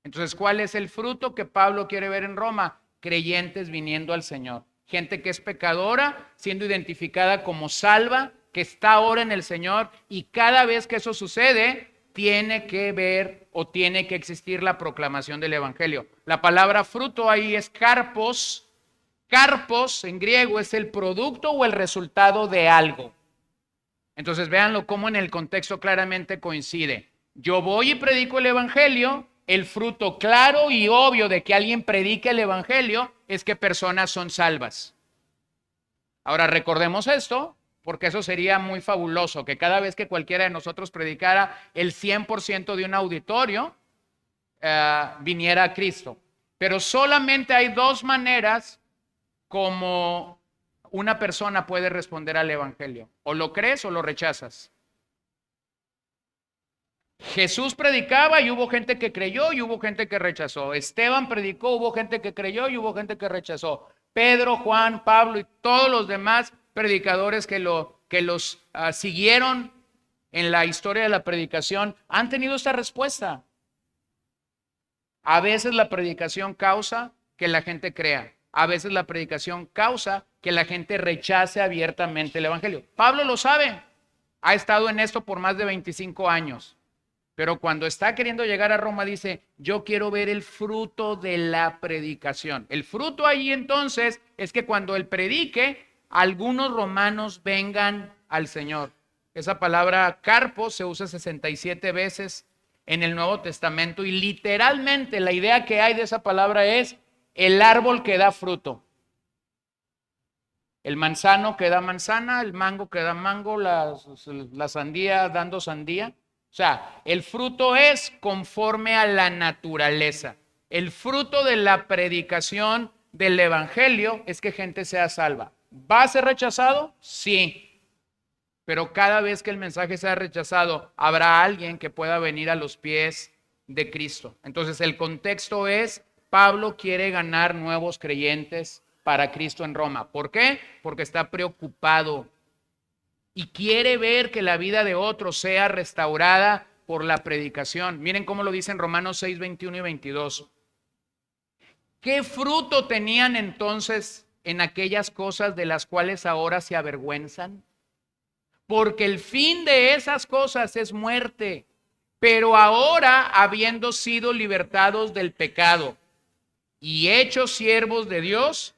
Entonces, ¿cuál es el fruto que Pablo quiere ver en Roma? Creyentes viniendo al Señor. Gente que es pecadora, siendo identificada como salva, que está ahora en el Señor, y cada vez que eso sucede, tiene que ver o tiene que existir la proclamación del evangelio. La palabra fruto ahí es karpos. Karpos en griego es el producto o el resultado de algo. Entonces véanlo cómo en el contexto claramente coincide. Yo voy y predico el evangelio, el fruto claro y obvio de que alguien predique el evangelio es que personas son salvas. Ahora recordemos esto, porque eso sería muy fabuloso, que cada vez que cualquiera de nosotros predicara, el 100% de un auditorio viniera a Cristo. Pero solamente hay dos maneras como una persona puede responder al evangelio. O lo crees o lo rechazas. Jesús predicaba y hubo gente que creyó y hubo gente que rechazó. Esteban predicó, hubo gente que creyó y hubo gente que rechazó. Pedro, Juan, Pablo y todos los demás predicadores que los siguieron en la historia de la predicación han tenido esta respuesta. A veces la predicación causa que la gente crea. A veces la predicación causa que la gente rechace abiertamente el evangelio. Pablo lo sabe. Ha estado en esto por más de 25 años. Pero cuando está queriendo llegar a Roma dice, yo quiero ver el fruto de la predicación. El fruto ahí entonces es que cuando él predique, algunos romanos vengan al Señor. Esa palabra carpo se usa 67 veces en el Nuevo Testamento y literalmente la idea que hay de esa palabra es el árbol que da fruto. El manzano que da manzana, el mango que da mango, la sandía dando sandía. O sea, el fruto es conforme a la naturaleza. El fruto de la predicación del evangelio es que gente sea salva. ¿Va a ser rechazado? Sí. Pero cada vez que el mensaje sea rechazado, habrá alguien que pueda venir a los pies de Cristo. Entonces, el contexto es, Pablo quiere ganar nuevos creyentes para Cristo en Roma. ¿Por qué? Porque está preocupado y quiere ver que la vida de otros sea restaurada por la predicación. Miren cómo lo dice en Romanos 6, 21 y 22. ¿Qué fruto tenían entonces en aquellas cosas de las cuales ahora se avergüenzan? Porque el fin de esas cosas es muerte. Pero ahora, habiendo sido libertados del pecado y hechos siervos de Dios,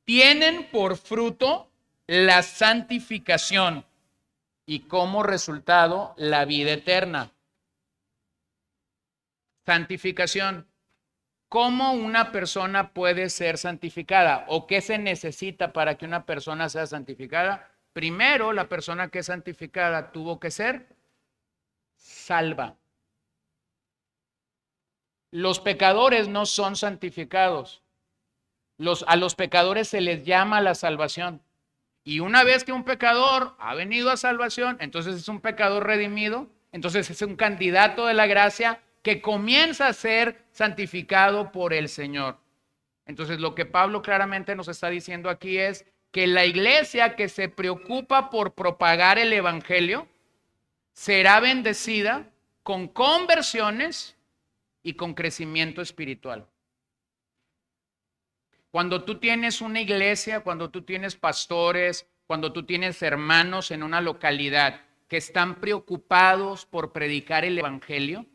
tienen por fruto la santificación y como resultado la vida eterna. Santificación. ¿Cómo una persona puede ser santificada? ¿O qué se necesita para que una persona sea santificada? Primero, la persona que es santificada tuvo que ser salva. Los pecadores no son santificados. A los pecadores se les llama la salvación. Y una vez que un pecador ha venido a salvación, entonces es un pecador redimido, entonces es un candidato de la gracia que comienza a ser santificado por el Señor. Entonces, lo que Pablo claramente nos está diciendo aquí es que la iglesia que se preocupa por propagar el evangelio será bendecida con conversiones y con crecimiento espiritual. Cuando tú tienes una iglesia, cuando tú tienes pastores, cuando tú tienes hermanos en una localidad que están preocupados por predicar el evangelio,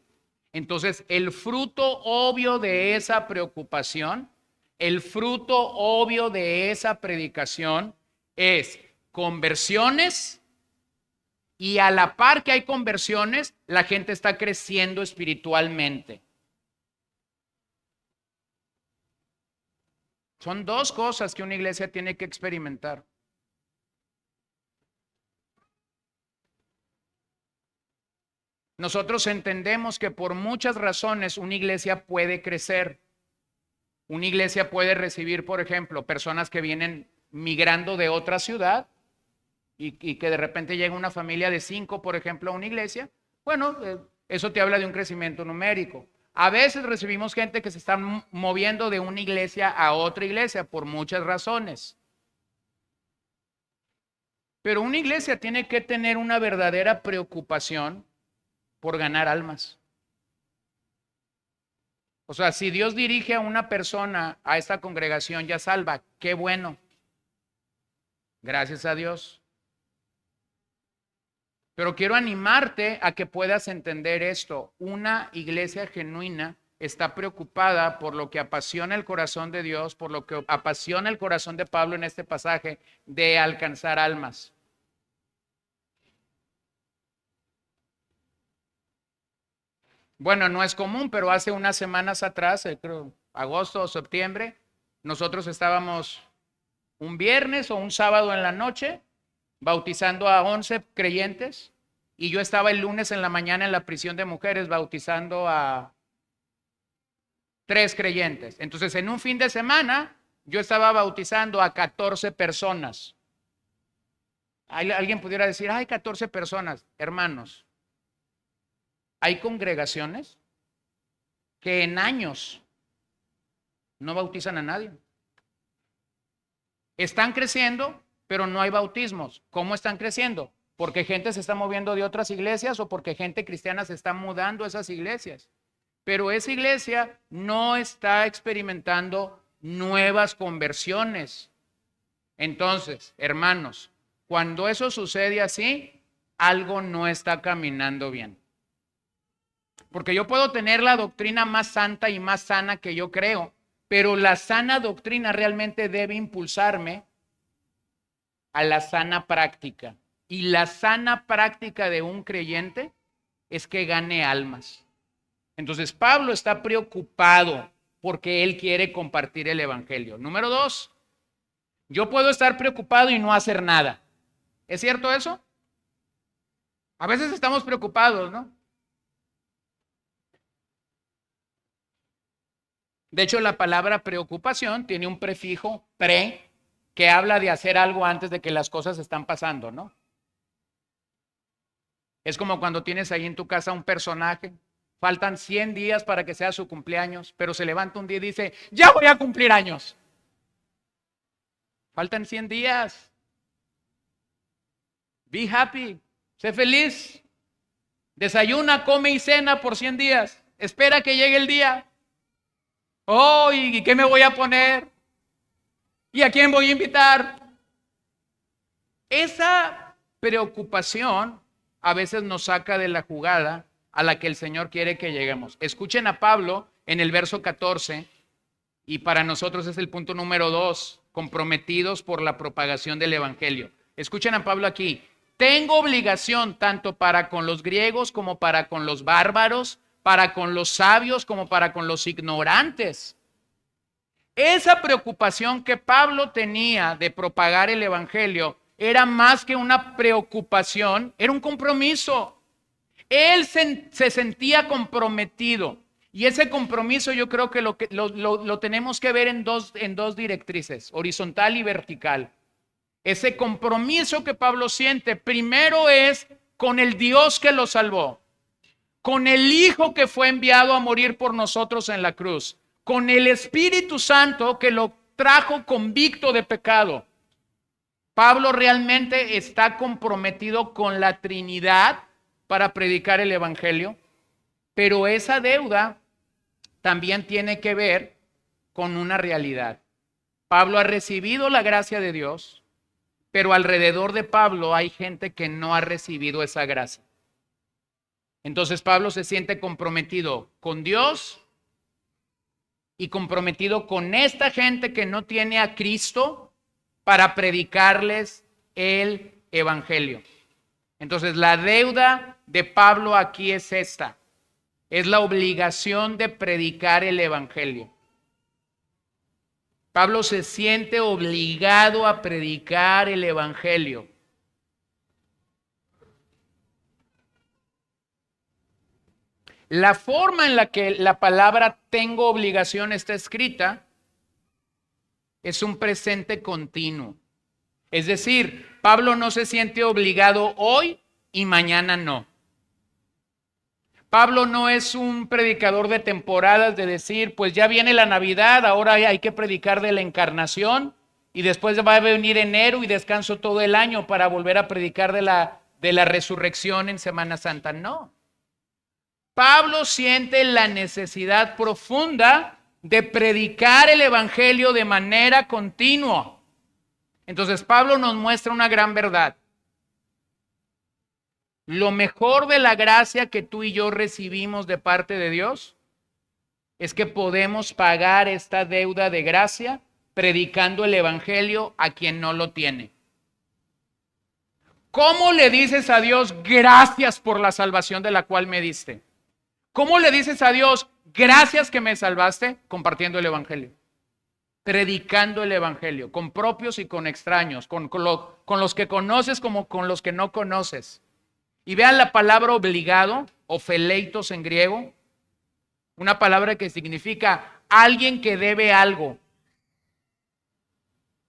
entonces el fruto obvio de esa preocupación, el fruto obvio de esa predicación es conversiones, y a la par que hay conversiones, la gente está creciendo espiritualmente. Son dos cosas que una iglesia tiene que experimentar. Nosotros entendemos que por muchas razones una iglesia puede crecer. Una iglesia puede recibir, por ejemplo, personas que vienen migrando de otra ciudad y que de repente llega una familia de 5, por ejemplo, a una iglesia. Bueno, eso te habla de un crecimiento numérico. A veces recibimos gente que se está moviendo de una iglesia a otra iglesia por muchas razones. Pero una iglesia tiene que tener una verdadera preocupación por ganar almas. O sea, si Dios dirige a una persona a esta congregación ya salva, qué bueno. Gracias a Dios. Pero quiero animarte a que puedas entender esto. Una iglesia genuina está preocupada por lo que apasiona el corazón de Dios, por lo que apasiona el corazón de Pablo en este pasaje, de alcanzar almas. Bueno, no es común, pero hace unas semanas atrás, creo, agosto o septiembre, nosotros estábamos un viernes o un sábado en la noche bautizando a 11 creyentes, y yo estaba el lunes en la mañana en la prisión de mujeres bautizando a 3 creyentes. Entonces, en un fin de semana, yo estaba bautizando a 14 personas. Alguien pudiera decir, hay 14 personas. Hermanos, hay congregaciones que en años no bautizan a nadie. Están creciendo, pero no hay bautismos. ¿Cómo están creciendo? ¿Porque gente se está moviendo de otras iglesias o porque gente cristiana se está mudando a esas iglesias? Pero esa iglesia no está experimentando nuevas conversiones. Entonces, hermanos, cuando eso sucede así, algo no está caminando bien. Porque yo puedo tener la doctrina más santa y más sana que yo creo, pero la sana doctrina realmente debe impulsarme a la sana práctica. Y la sana práctica de un creyente es que gane almas. Entonces Pablo está preocupado porque él quiere compartir el evangelio. Número 2, yo puedo estar preocupado y no hacer nada. ¿Es cierto eso? A veces estamos preocupados, ¿no? De hecho, la palabra preocupación tiene un prefijo pre que habla de hacer algo antes de que las cosas están pasando, ¿no? Es como cuando tienes ahí en tu casa un personaje, faltan 100 días para que sea su cumpleaños, pero se levanta un día y dice, ya voy a cumplir años. Faltan 100 días. Be happy, sé feliz. Desayuna, come y cena por 100 días. Espera que llegue el día. Oh, ¿y qué me voy a poner? ¿Y a quién voy a invitar? Esa preocupación a veces nos saca de la jugada a la que el Señor quiere que lleguemos. Escuchen a Pablo en el verso 14, y para nosotros es el punto número 2, comprometidos por la propagación del evangelio. Escuchen a Pablo aquí. Tengo obligación tanto para con los griegos como para con los bárbaros, para con los sabios como para con los ignorantes. Esa preocupación que Pablo tenía de propagar el evangelio era más que una preocupación, era un compromiso. Él se sentía comprometido, y ese compromiso yo creo que lo tenemos que ver en dos directrices, horizontal y vertical. Ese compromiso que Pablo siente primero es con el Dios que lo salvó, con el Hijo que fue enviado a morir por nosotros en la cruz, con el Espíritu Santo que lo trajo convicto de pecado. Pablo realmente está comprometido con la Trinidad para predicar el Evangelio, pero esa deuda también tiene que ver con una realidad. Pablo ha recibido la gracia de Dios, pero alrededor de Pablo hay gente que no ha recibido esa gracia. Entonces Pablo se siente comprometido con Dios y comprometido con esta gente que no tiene a Cristo para predicarles el Evangelio. Entonces la deuda de Pablo aquí es esta. Es la obligación de predicar el Evangelio. Pablo se siente obligado a predicar el Evangelio. La forma en la que la palabra tengo obligación está escrita es un presente continuo. Es decir, Pablo no se siente obligado hoy y mañana no. Pablo no es un predicador de temporadas de decir, pues ya viene la Navidad, ahora hay que predicar de la encarnación y después va a venir enero y descanso todo el año para volver a predicar de la resurrección en Semana Santa. No. Pablo siente la necesidad profunda de predicar el Evangelio de manera continua. Entonces Pablo nos muestra una gran verdad. Lo mejor de la gracia que tú y yo recibimos de parte de Dios es que podemos pagar esta deuda de gracia predicando el Evangelio a quien no lo tiene. ¿Cómo le dices a Dios gracias por la salvación de la cual me diste? ¿Cómo le dices a Dios gracias que me salvaste? Compartiendo el Evangelio. Predicando el Evangelio, con propios y con extraños, con los que conoces como con los que no conoces. Y vean la palabra obligado, o feleitos en griego, una palabra que significa alguien que debe algo.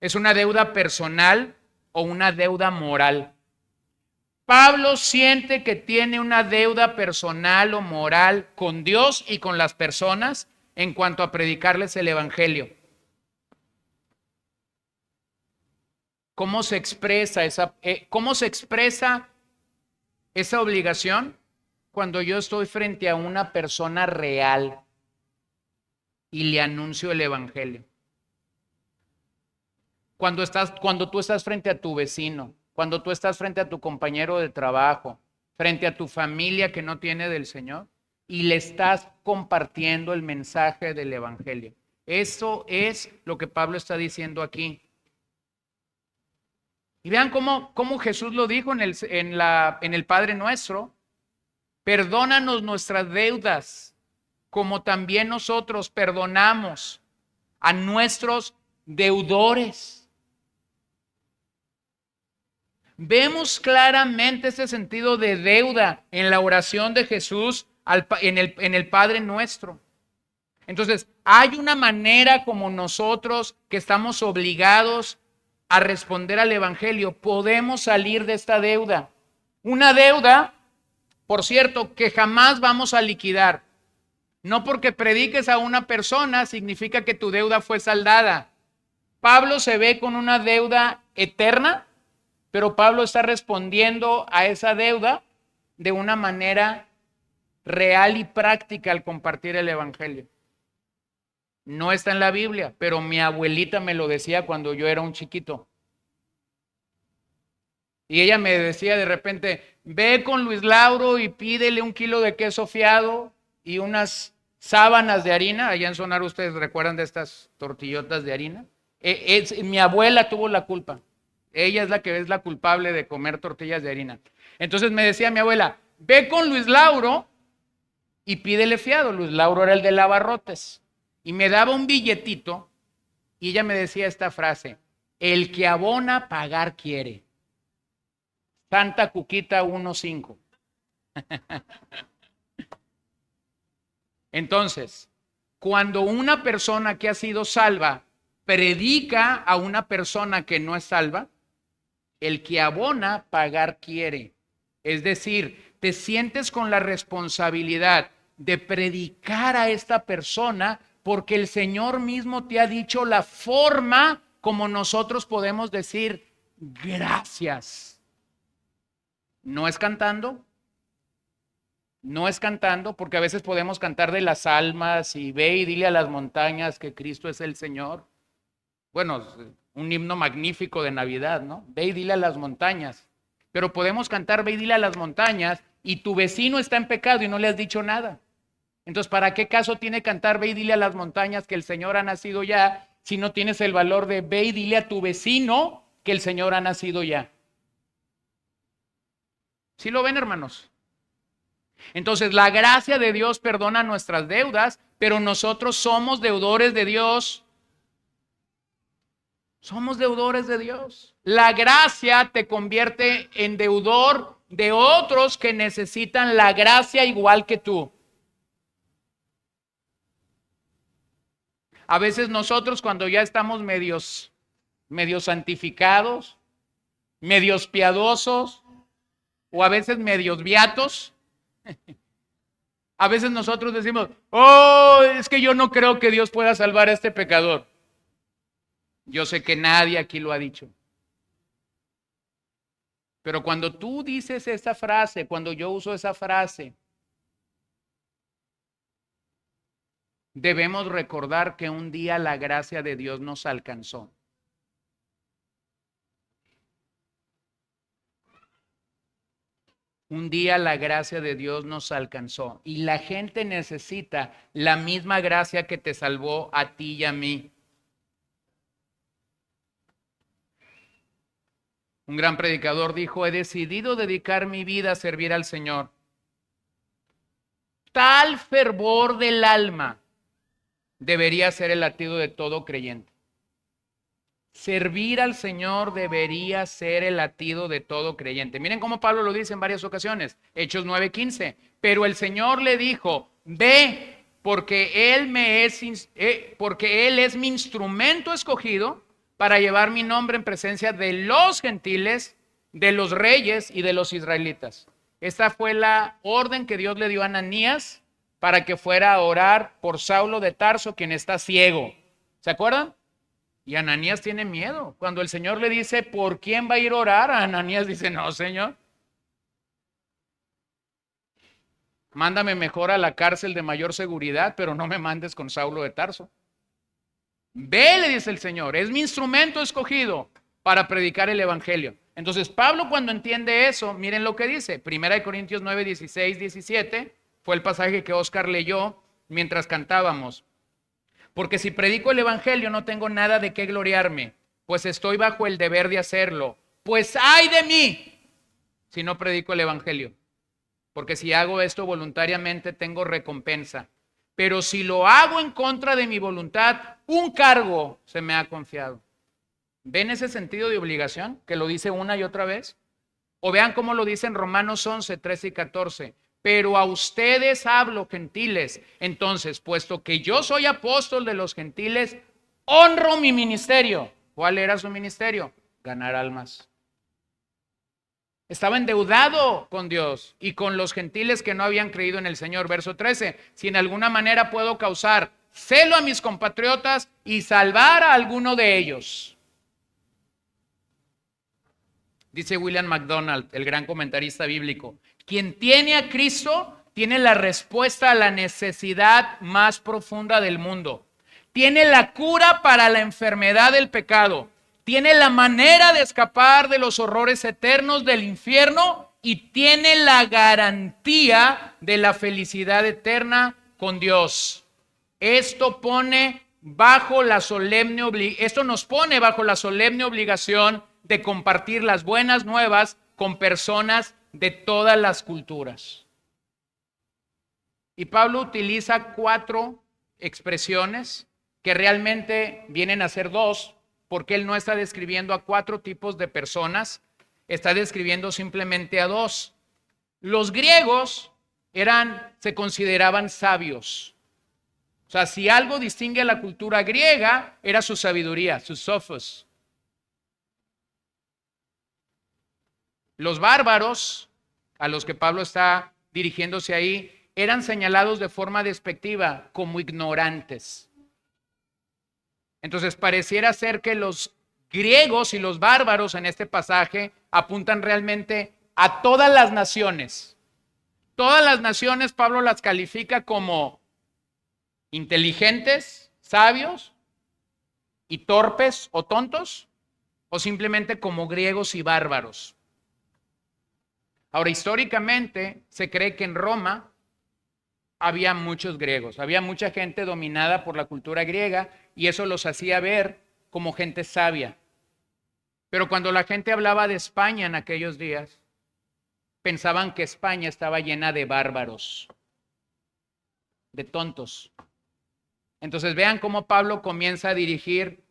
Es una deuda personal o una deuda moral. Pablo siente que tiene una deuda personal o moral con Dios y con las personas en cuanto a predicarles el Evangelio. ¿Cómo se expresa esa obligación? Cuando yo estoy frente a una persona real y le anuncio el Evangelio. Cuando tú estás frente a tu vecino, cuando tú estás frente a tu compañero de trabajo, frente a tu familia que no tiene del Señor y le estás compartiendo el mensaje del Evangelio. Eso es lo que Pablo está diciendo aquí. Y vean cómo Jesús lo dijo en el Padre Nuestro. Perdónanos nuestras deudas, como también nosotros perdonamos a nuestros deudores. Vemos claramente ese sentido de deuda en la oración de Jesús en el Padre Nuestro. Entonces, hay una manera como nosotros que estamos obligados a responder al Evangelio. Podemos salir de esta deuda. Una deuda, por cierto, que jamás vamos a liquidar. No porque prediques a una persona significa que tu deuda fue saldada. Pablo se ve con una deuda eterna, pero Pablo está respondiendo a esa deuda de una manera real y práctica al compartir el Evangelio. No está en la Biblia, pero mi abuelita me lo decía cuando yo era un chiquito. Y ella me decía de repente, ve con Luis Lauro y pídele 1 kilo de queso fiado y unas sábanas de harina. Allá en Sonora ustedes recuerdan de estas tortillotas de harina. Mi abuela tuvo la culpa. Ella es la que es la culpable de comer tortillas de harina. Entonces me decía mi abuela, ve con Luis Lauro y pídele fiado. Luis Lauro era el de Lavarrotes. Y me daba un billetito y ella me decía esta frase, el que abona pagar quiere. Santa Cuquita 1:5. Entonces, cuando una persona que ha sido salva predica a una persona que no es salva, el que abona pagar quiere. Es decir, te sientes con la responsabilidad de predicar a esta persona porque el Señor mismo te ha dicho la forma como nosotros podemos decir gracias. No es cantando, no es cantando, porque a veces podemos cantar de las almas y ve y dile a las montañas que Cristo es el Señor. Bueno, un himno magnífico de Navidad, ¿no? Ve y dile a las montañas. Pero podemos cantar ve y dile a las montañas y tu vecino está en pecado y no le has dicho nada. Entonces, ¿para qué caso tiene cantar ve y dile a las montañas que el Señor ha nacido ya si no tienes el valor de ve y dile a tu vecino que el Señor ha nacido ya? ¿Sí lo ven, hermanos? Entonces, la gracia de Dios perdona nuestras deudas, pero nosotros somos deudores de Dios. Somos deudores de Dios. La gracia te convierte en deudor de otros que necesitan la gracia igual que tú. A veces nosotros cuando ya estamos medios santificados, medios piadosos o a veces medios beatos, a veces nosotros decimos, oh, es que yo no creo que Dios pueda salvar a este pecador. Yo sé que nadie aquí lo ha dicho. Pero cuando tú dices esa frase, cuando yo uso esa frase, debemos recordar que un día la gracia de Dios nos alcanzó. Un día la gracia de Dios nos alcanzó y la gente necesita la misma gracia que te salvó a ti y a mí. Un gran predicador dijo, he decidido dedicar mi vida a servir al Señor. Tal fervor del alma debería ser el latido de todo creyente. Servir al Señor debería ser el latido de todo creyente. Miren cómo Pablo lo dice en varias ocasiones. Hechos 9:15. Pero el Señor le dijo, ve, porque Él es mi instrumento escogido para llevar mi nombre en presencia de los gentiles, de los reyes y de los israelitas. Esta fue la orden que Dios le dio a Ananías para que fuera a orar por Saulo de Tarso, quien está ciego. ¿Se acuerdan? Y Ananías tiene miedo. Cuando el Señor le dice, ¿por quién va a ir a orar? Ananías dice, no, Señor. Mándame mejor a la cárcel de mayor seguridad, pero no me mandes con Saulo de Tarso. Ve, le dice el Señor, es mi instrumento escogido para predicar el evangelio. Entonces Pablo cuando entiende eso, miren lo que dice. 1 Corintios 9, 16, 17, fue el pasaje que Oscar leyó mientras cantábamos. Porque si predico el evangelio no tengo nada de qué gloriarme, pues estoy bajo el deber de hacerlo. Pues ay de mí si no predico el evangelio. Porque si hago esto voluntariamente tengo recompensa. Pero si lo hago en contra de mi voluntad, un cargo se me ha confiado. ¿Ven ese sentido de obligación que lo dice una y otra vez? O vean cómo lo dice en Romanos 11, 13 y 14. Pero a ustedes hablo, gentiles. Entonces, puesto que yo soy apóstol de los gentiles, honro mi ministerio. ¿Cuál era su ministerio? Ganar almas. Estaba endeudado con Dios y con los gentiles que no habían creído en el Señor. Verso 13. Si en alguna manera puedo causar celo a mis compatriotas y salvar a alguno de ellos. Dice William MacDonald, el gran comentarista bíblico, quien tiene a Cristo tiene la respuesta a la necesidad más profunda del mundo. Tiene la cura para la enfermedad del pecado. Tiene la manera de escapar de los horrores eternos del infierno y tiene la garantía de la felicidad eterna con Dios. Esto nos pone bajo la solemne obligación de compartir las buenas nuevas con personas de todas las culturas. Y Pablo utiliza 4 expresiones que realmente vienen a ser 2, porque él no está describiendo a 4 tipos de personas, está describiendo simplemente a 2. Los griegos se consideraban sabios. O sea, si algo distingue a la cultura griega, era su sabiduría, sus sofos. Los bárbaros, a los que Pablo está dirigiéndose ahí, eran señalados de forma despectiva como ignorantes. Entonces pareciera ser que los griegos y los bárbaros en este pasaje apuntan realmente a todas las naciones. Todas las naciones Pablo las califica como inteligentes, sabios y torpes o tontos, o simplemente como griegos y bárbaros. Ahora, históricamente se cree que en Roma había muchos griegos, había mucha gente dominada por la cultura griega y eso los hacía ver como gente sabia. Pero cuando la gente hablaba de España en aquellos días, pensaban que España estaba llena de bárbaros, de tontos. Entonces vean cómo Pablo comienza a dirigir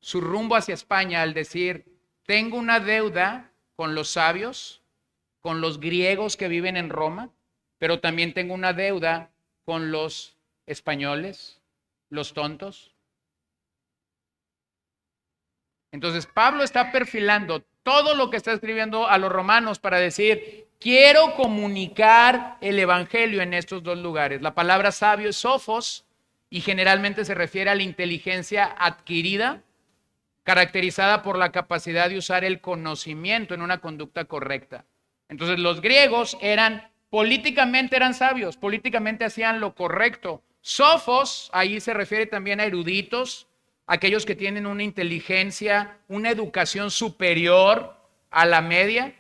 su rumbo hacia España al decir, tengo una deuda con los sabios, con los griegos que viven en Roma, pero también tengo una deuda con los españoles, los tontos. Entonces Pablo está perfilando todo lo que está escribiendo a los romanos para decir, quiero comunicar el evangelio en estos dos lugares. La palabra sabio es sophos y generalmente se refiere a la inteligencia adquirida, caracterizada por la capacidad de usar el conocimiento en una conducta correcta. Entonces los griegos políticamente eran sabios, políticamente hacían lo correcto. Sophos, ahí se refiere también a eruditos, aquellos que tienen una inteligencia, una educación superior a la media.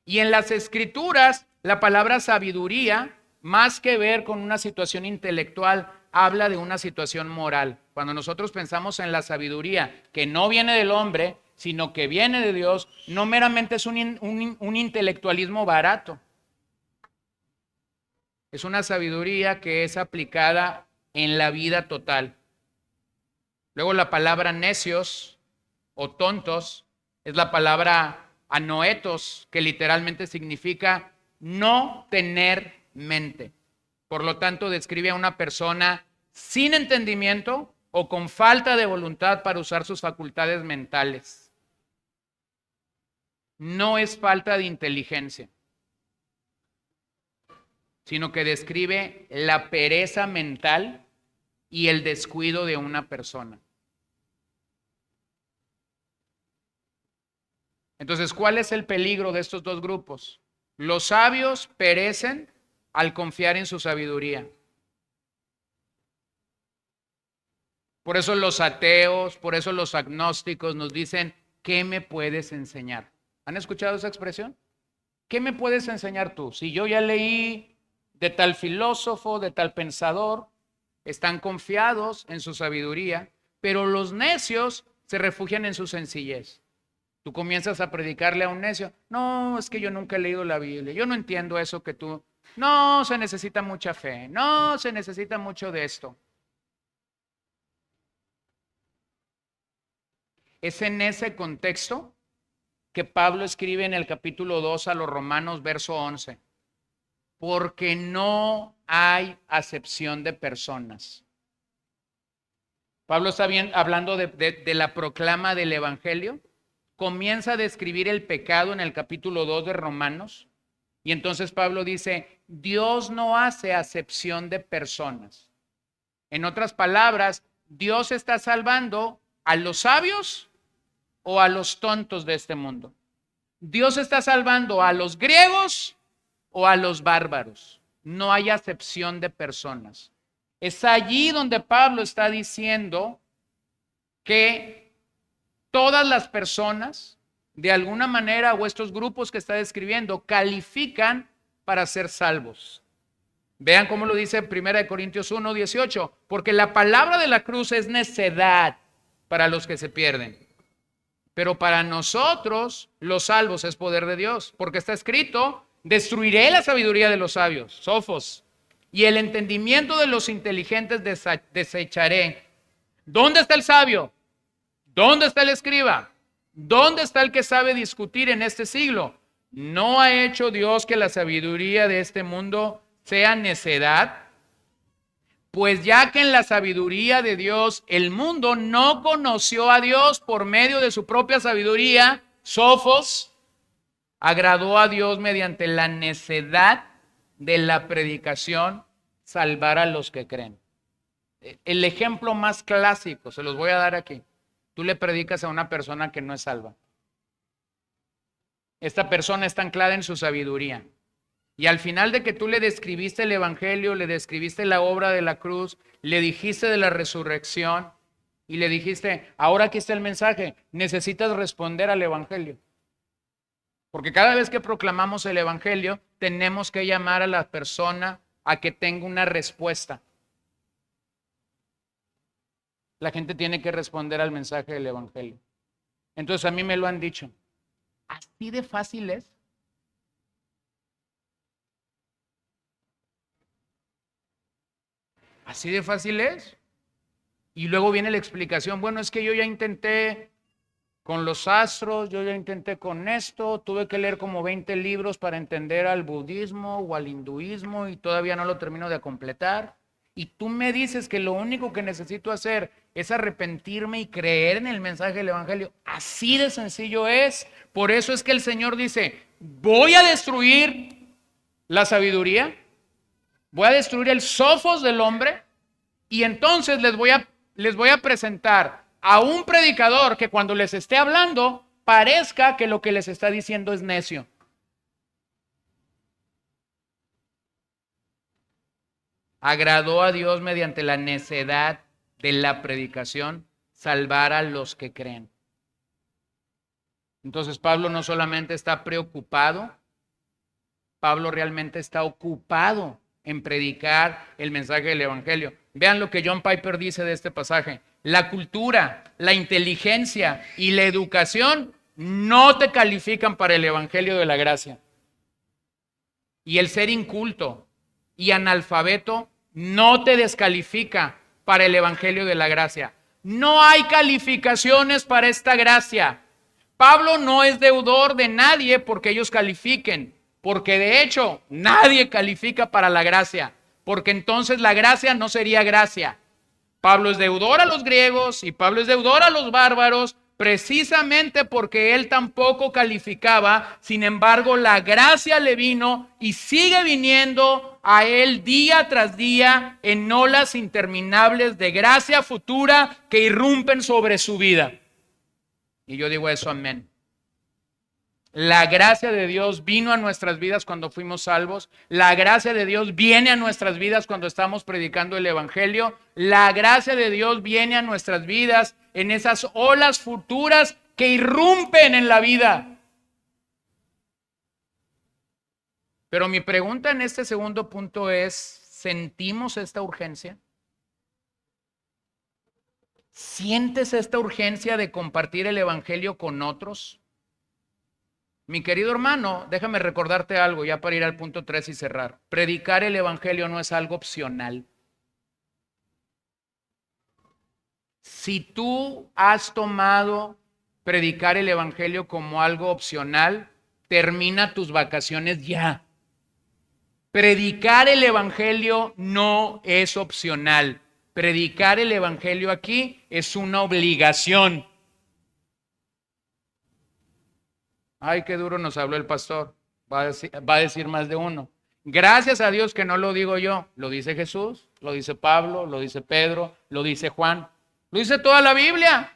Y en las escrituras, la palabra sabiduría, más que ver con una situación intelectual, habla de una situación moral. Cuando nosotros pensamos en la sabiduría, que no viene del hombre, sino que viene de Dios, no meramente es un intelectualismo barato. Es una sabiduría que es aplicada en la vida total. Luego la palabra necios o tontos es la palabra anoetos, que literalmente significa no tener mente. Por lo tanto, describe a una persona sin entendimiento o con falta de voluntad para usar sus facultades mentales. No es falta de inteligencia, sino que describe la pereza mental y el descuido de una persona. Entonces, ¿cuál es el peligro de estos dos grupos? Los sabios perecen al confiar en su sabiduría. Por eso los ateos, por eso los agnósticos nos dicen, ¿qué me puedes enseñar? ¿Han escuchado esa expresión? ¿Qué me puedes enseñar tú? Si yo ya leí de tal filósofo, de tal pensador, están confiados en su sabiduría, pero los necios se refugian en su sencillez. Tú comienzas a predicarle a un necio, no, es que yo nunca he leído la Biblia, yo no entiendo eso que tú, no, se necesita mucha fe, no, se necesita mucho de esto. Es en ese contexto que Pablo escribe en el capítulo 2 a los Romanos, verso 11, porque no hay acepción de personas. Pablo está bien hablando de la proclama del evangelio. Comienza a describir el pecado en el capítulo 2 de Romanos. Y entonces Pablo dice, Dios no hace acepción de personas. En otras palabras, Dios está salvando a los sabios o a los tontos de este mundo. Dios está salvando a los griegos o a los bárbaros. No hay acepción de personas. Es allí donde Pablo está diciendo que todas las personas, de alguna manera, o estos grupos que está describiendo, califican para ser salvos. Vean cómo lo dice 1 Corintios 1, 18, porque la palabra de la cruz es necedad para los que se pierden. Pero para nosotros, los salvos, es poder de Dios, porque está escrito, destruiré la sabiduría de los sabios, sophos, y el entendimiento de los inteligentes desecharé. ¿Dónde está el sabio? ¿Dónde está el escriba? ¿Dónde está el que sabe discutir en este siglo? ¿No ha hecho Dios que la sabiduría de este mundo sea necedad? Pues ya que en la sabiduría de Dios el mundo no conoció a Dios por medio de su propia sabiduría, sophos, agradó a Dios mediante la necedad de la predicación salvar a los que creen. El ejemplo más clásico, se los voy a dar aquí. Tú le predicas a una persona que no es salva. Esta persona está anclada en su sabiduría. Y al final de que tú le describiste el evangelio, le describiste la obra de la cruz, le dijiste de la resurrección y le dijiste, ahora aquí está el mensaje, necesitas responder al evangelio. Porque cada vez que proclamamos el evangelio, tenemos que llamar a la persona a que tenga una respuesta. La gente tiene que responder al mensaje del evangelio. Entonces a mí me lo han dicho. ¿Así de fácil es? ¿Así de fácil es? Y luego viene la explicación. Bueno, es que yo ya intenté con los astros, yo ya intenté con esto, tuve que leer como 20 libros para entender al budismo o al hinduismo y todavía no lo termino de completar. Y tú me dices que lo único que necesito hacer es arrepentirme y creer en el mensaje del evangelio. Así de sencillo es. Por eso es que el Señor dice, voy a destruir la sabiduría, voy a destruir el sofos del hombre y entonces les voy a presentar a un predicador que cuando les esté hablando parezca que lo que les está diciendo es necio. Agradó a Dios mediante la necedad de la predicación salvar a los que creen. Entonces Pablo no solamente está preocupado, Pablo realmente está ocupado en predicar el mensaje del evangelio. Vean lo que John Piper dice de este pasaje. La cultura, la inteligencia y la educación no te califican para el evangelio de la gracia. Y el ser inculto y analfabeto no te descalifica para el evangelio de la gracia. No hay calificaciones para esta gracia. Pablo no es deudor de nadie porque ellos califiquen, porque de hecho nadie califica para la gracia, porque entonces la gracia no sería gracia. Pablo es deudor a los griegos y Pablo es deudor a los bárbaros, precisamente porque él tampoco calificaba. Sin embargo, la gracia le vino y sigue viniendo a él día tras día en olas interminables de gracia futura que irrumpen sobre su vida. Y yo digo eso, amén. La gracia de Dios vino a nuestras vidas cuando fuimos salvos. La gracia de Dios viene a nuestras vidas cuando estamos predicando el evangelio. La gracia de Dios viene a nuestras vidas en esas olas futuras que irrumpen en la vida. Pero mi pregunta en este segundo punto es, ¿sentimos esta urgencia? ¿Sientes esta urgencia de compartir el evangelio con otros? Mi querido hermano, déjame recordarte algo ya para ir al punto 3 y cerrar. Predicar el evangelio no es algo opcional. Si tú has tomado predicar el evangelio como algo opcional, termina tus vacaciones ya. Predicar el evangelio no es opcional. Predicar el evangelio aquí es una obligación. Ay, qué duro nos habló el pastor. Va a decir más de uno. Gracias a Dios que no lo digo yo. Lo dice Jesús, lo dice Pablo, lo dice Pedro, lo dice Juan. Lo dice toda la Biblia.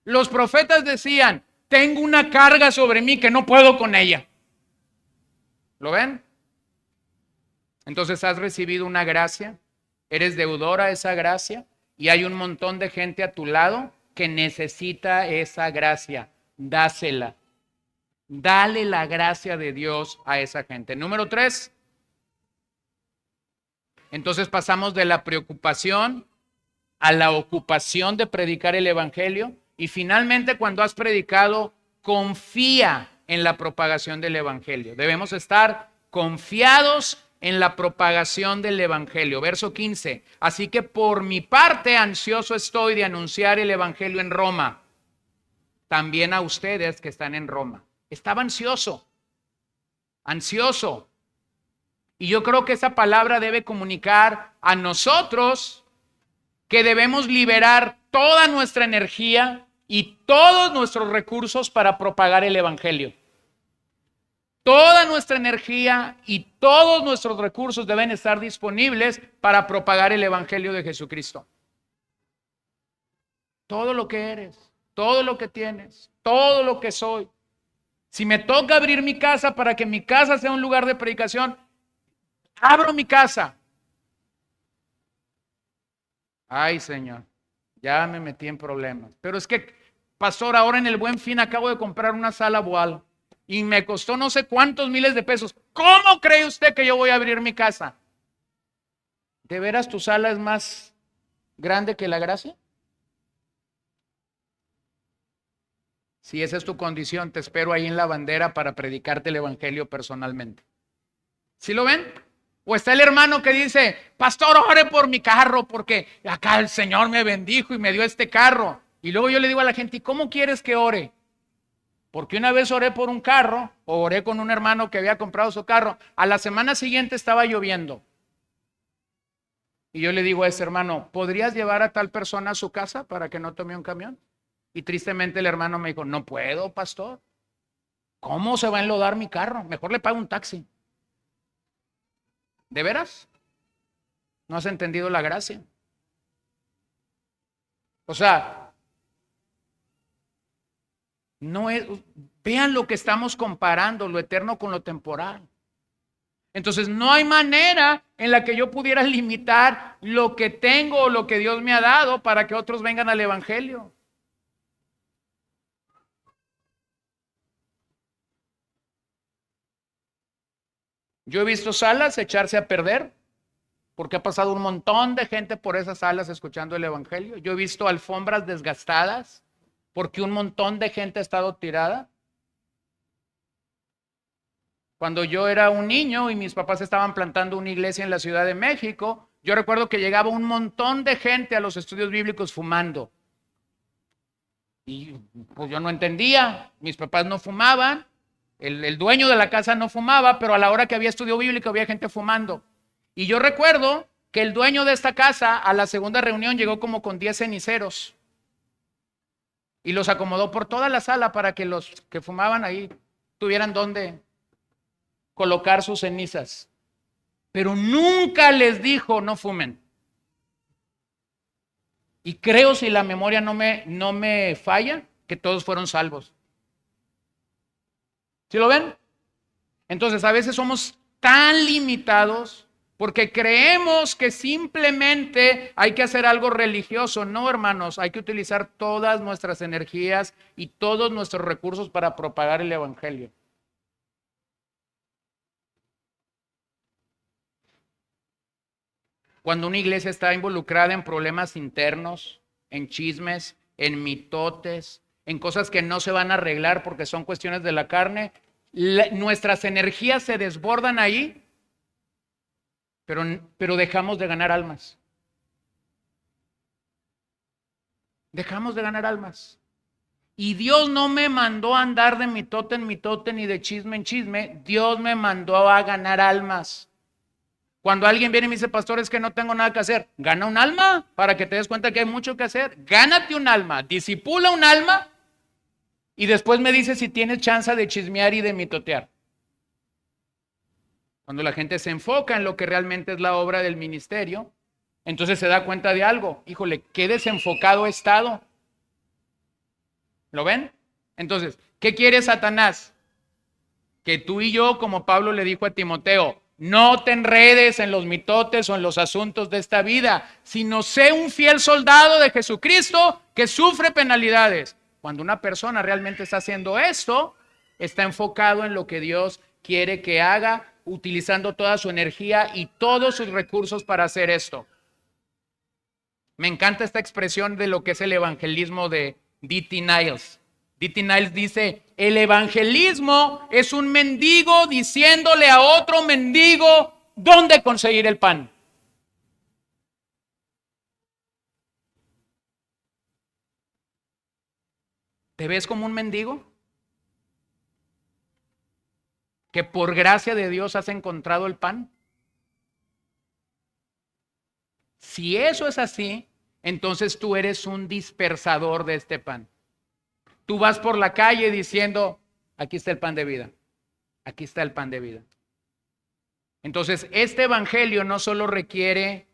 Los profetas decían, tengo una carga sobre mí que no puedo con ella. ¿Lo ven? Entonces has recibido una gracia, eres deudor a esa gracia y hay un montón de gente a tu lado que necesita esa gracia. Dásela. Dale la gracia de Dios a esa gente. Número 3. Entonces pasamos de la preocupación a la ocupación de predicar el evangelio. Y finalmente, cuando has predicado, confía en la propagación del evangelio. Debemos estar confiados en la propagación del evangelio. Verso 15. Así que por mi parte ansioso estoy de anunciar el evangelio en Roma. También a ustedes que están en Roma. Estaba ansioso. Y yo creo que esa palabra debe comunicar a nosotros que debemos liberar toda nuestra energía y todos nuestros recursos para propagar el evangelio. toda nuestra energía y todos nuestros recursos deben estar disponibles para propagar el evangelio de Jesucristo. Todo lo que eres, todo lo que tienes, todo lo que soy. Si me toca abrir mi casa para que mi casa sea un lugar de predicación, abro mi casa. Ay, Señor, ya me metí en problemas. Pero es que, pastor, ahora en el Buen Fin acabo de comprar una sala Boal y me costó no sé cuántos miles de pesos. ¿Cómo cree usted que yo voy a abrir mi casa? ¿De veras tu sala es más grande que la gracia? Si esa es tu condición, te espero ahí en la bandera para predicarte el evangelio personalmente. ¿Sí lo ven? O está el hermano que dice, pastor, ore por mi carro porque acá el Señor me bendijo y me dio este carro. Y luego yo le digo a la gente, ¿y cómo quieres que ore? Porque una vez oré por un carro, o oré con un hermano que había comprado su carro, a la semana siguiente estaba lloviendo. Y yo le digo a ese hermano, ¿podrías llevar a tal persona a su casa para que no tome un camión? Y tristemente el hermano me dijo, no puedo, pastor. ¿Cómo se va a enlodar mi carro? Mejor le pago un taxi. ¿De veras? ¿No has entendido la gracia? O sea, no es, vean lo que estamos comparando, lo eterno con lo temporal. Entonces, no hay manera en la que yo pudiera limitar lo que tengo o lo que Dios me ha dado para que otros vengan al evangelio. Yo he visto salas echarse a perder porque ha pasado un montón de gente por esas salas escuchando el evangelio. Yo he visto alfombras desgastadas porque un montón de gente ha estado tirada. Cuando yo era un niño y mis papás estaban plantando una iglesia en la Ciudad de México, yo recuerdo que llegaba un montón de gente a los estudios bíblicos fumando. Y pues yo no entendía, mis papás no fumaban, el dueño de la casa no fumaba, pero a la hora que había estudio bíblico había gente fumando. Y yo recuerdo que el dueño de esta casa a la segunda reunión llegó como con 10 ceniceros y los acomodó por toda la sala para que los que fumaban ahí tuvieran donde colocar sus cenizas. Pero nunca les dijo no fumen. Y creo, si la memoria no me falla, que todos fueron salvos. ¿Sí lo ven? Entonces a veces somos tan limitados porque creemos que simplemente hay que hacer algo religioso. No, hermanos, hay que utilizar todas nuestras energías y todos nuestros recursos para propagar el evangelio. Cuando una iglesia está involucrada en problemas internos, en chismes, en mitotes, en cosas que no se van a arreglar porque son cuestiones de la carne, nuestras energías se desbordan ahí, pero dejamos de ganar almas. Dejamos de ganar almas. Y Dios no me mandó a andar de mitote en mitote ni de chisme en chisme. Dios me mandó a ganar almas. Cuando alguien viene y me dice, pastor, es que no tengo nada que hacer, gana un alma para que te des cuenta que hay mucho que hacer. Gánate un alma, disipula un alma y después me dice si tienes chance de chismear y de mitotear. Cuando la gente se enfoca en lo que realmente es la obra del ministerio, entonces se da cuenta de algo. Híjole, qué desenfocado he estado. ¿Lo ven? Entonces, ¿qué quiere Satanás? Que tú y yo, como Pablo le dijo a Timoteo, no te enredes en los mitotes o en los asuntos de esta vida, sino sé un fiel soldado de Jesucristo que sufre penalidades. Cuando una persona realmente está haciendo esto, está enfocado en lo que Dios quiere que haga, utilizando toda su energía y todos sus recursos para hacer esto. Me encanta esta expresión de lo que es el evangelismo de D.T. Niles. D.T. Niles dice, el evangelismo es un mendigo diciéndole a otro mendigo dónde conseguir el pan. ¿Te ves como un mendigo? ¿Que por gracia de Dios has encontrado el pan? Si eso es así, entonces tú eres un dispersador de este pan. Tú vas por la calle diciendo, aquí está el pan de vida. Aquí está el pan de vida. Entonces, este evangelio no solo requiere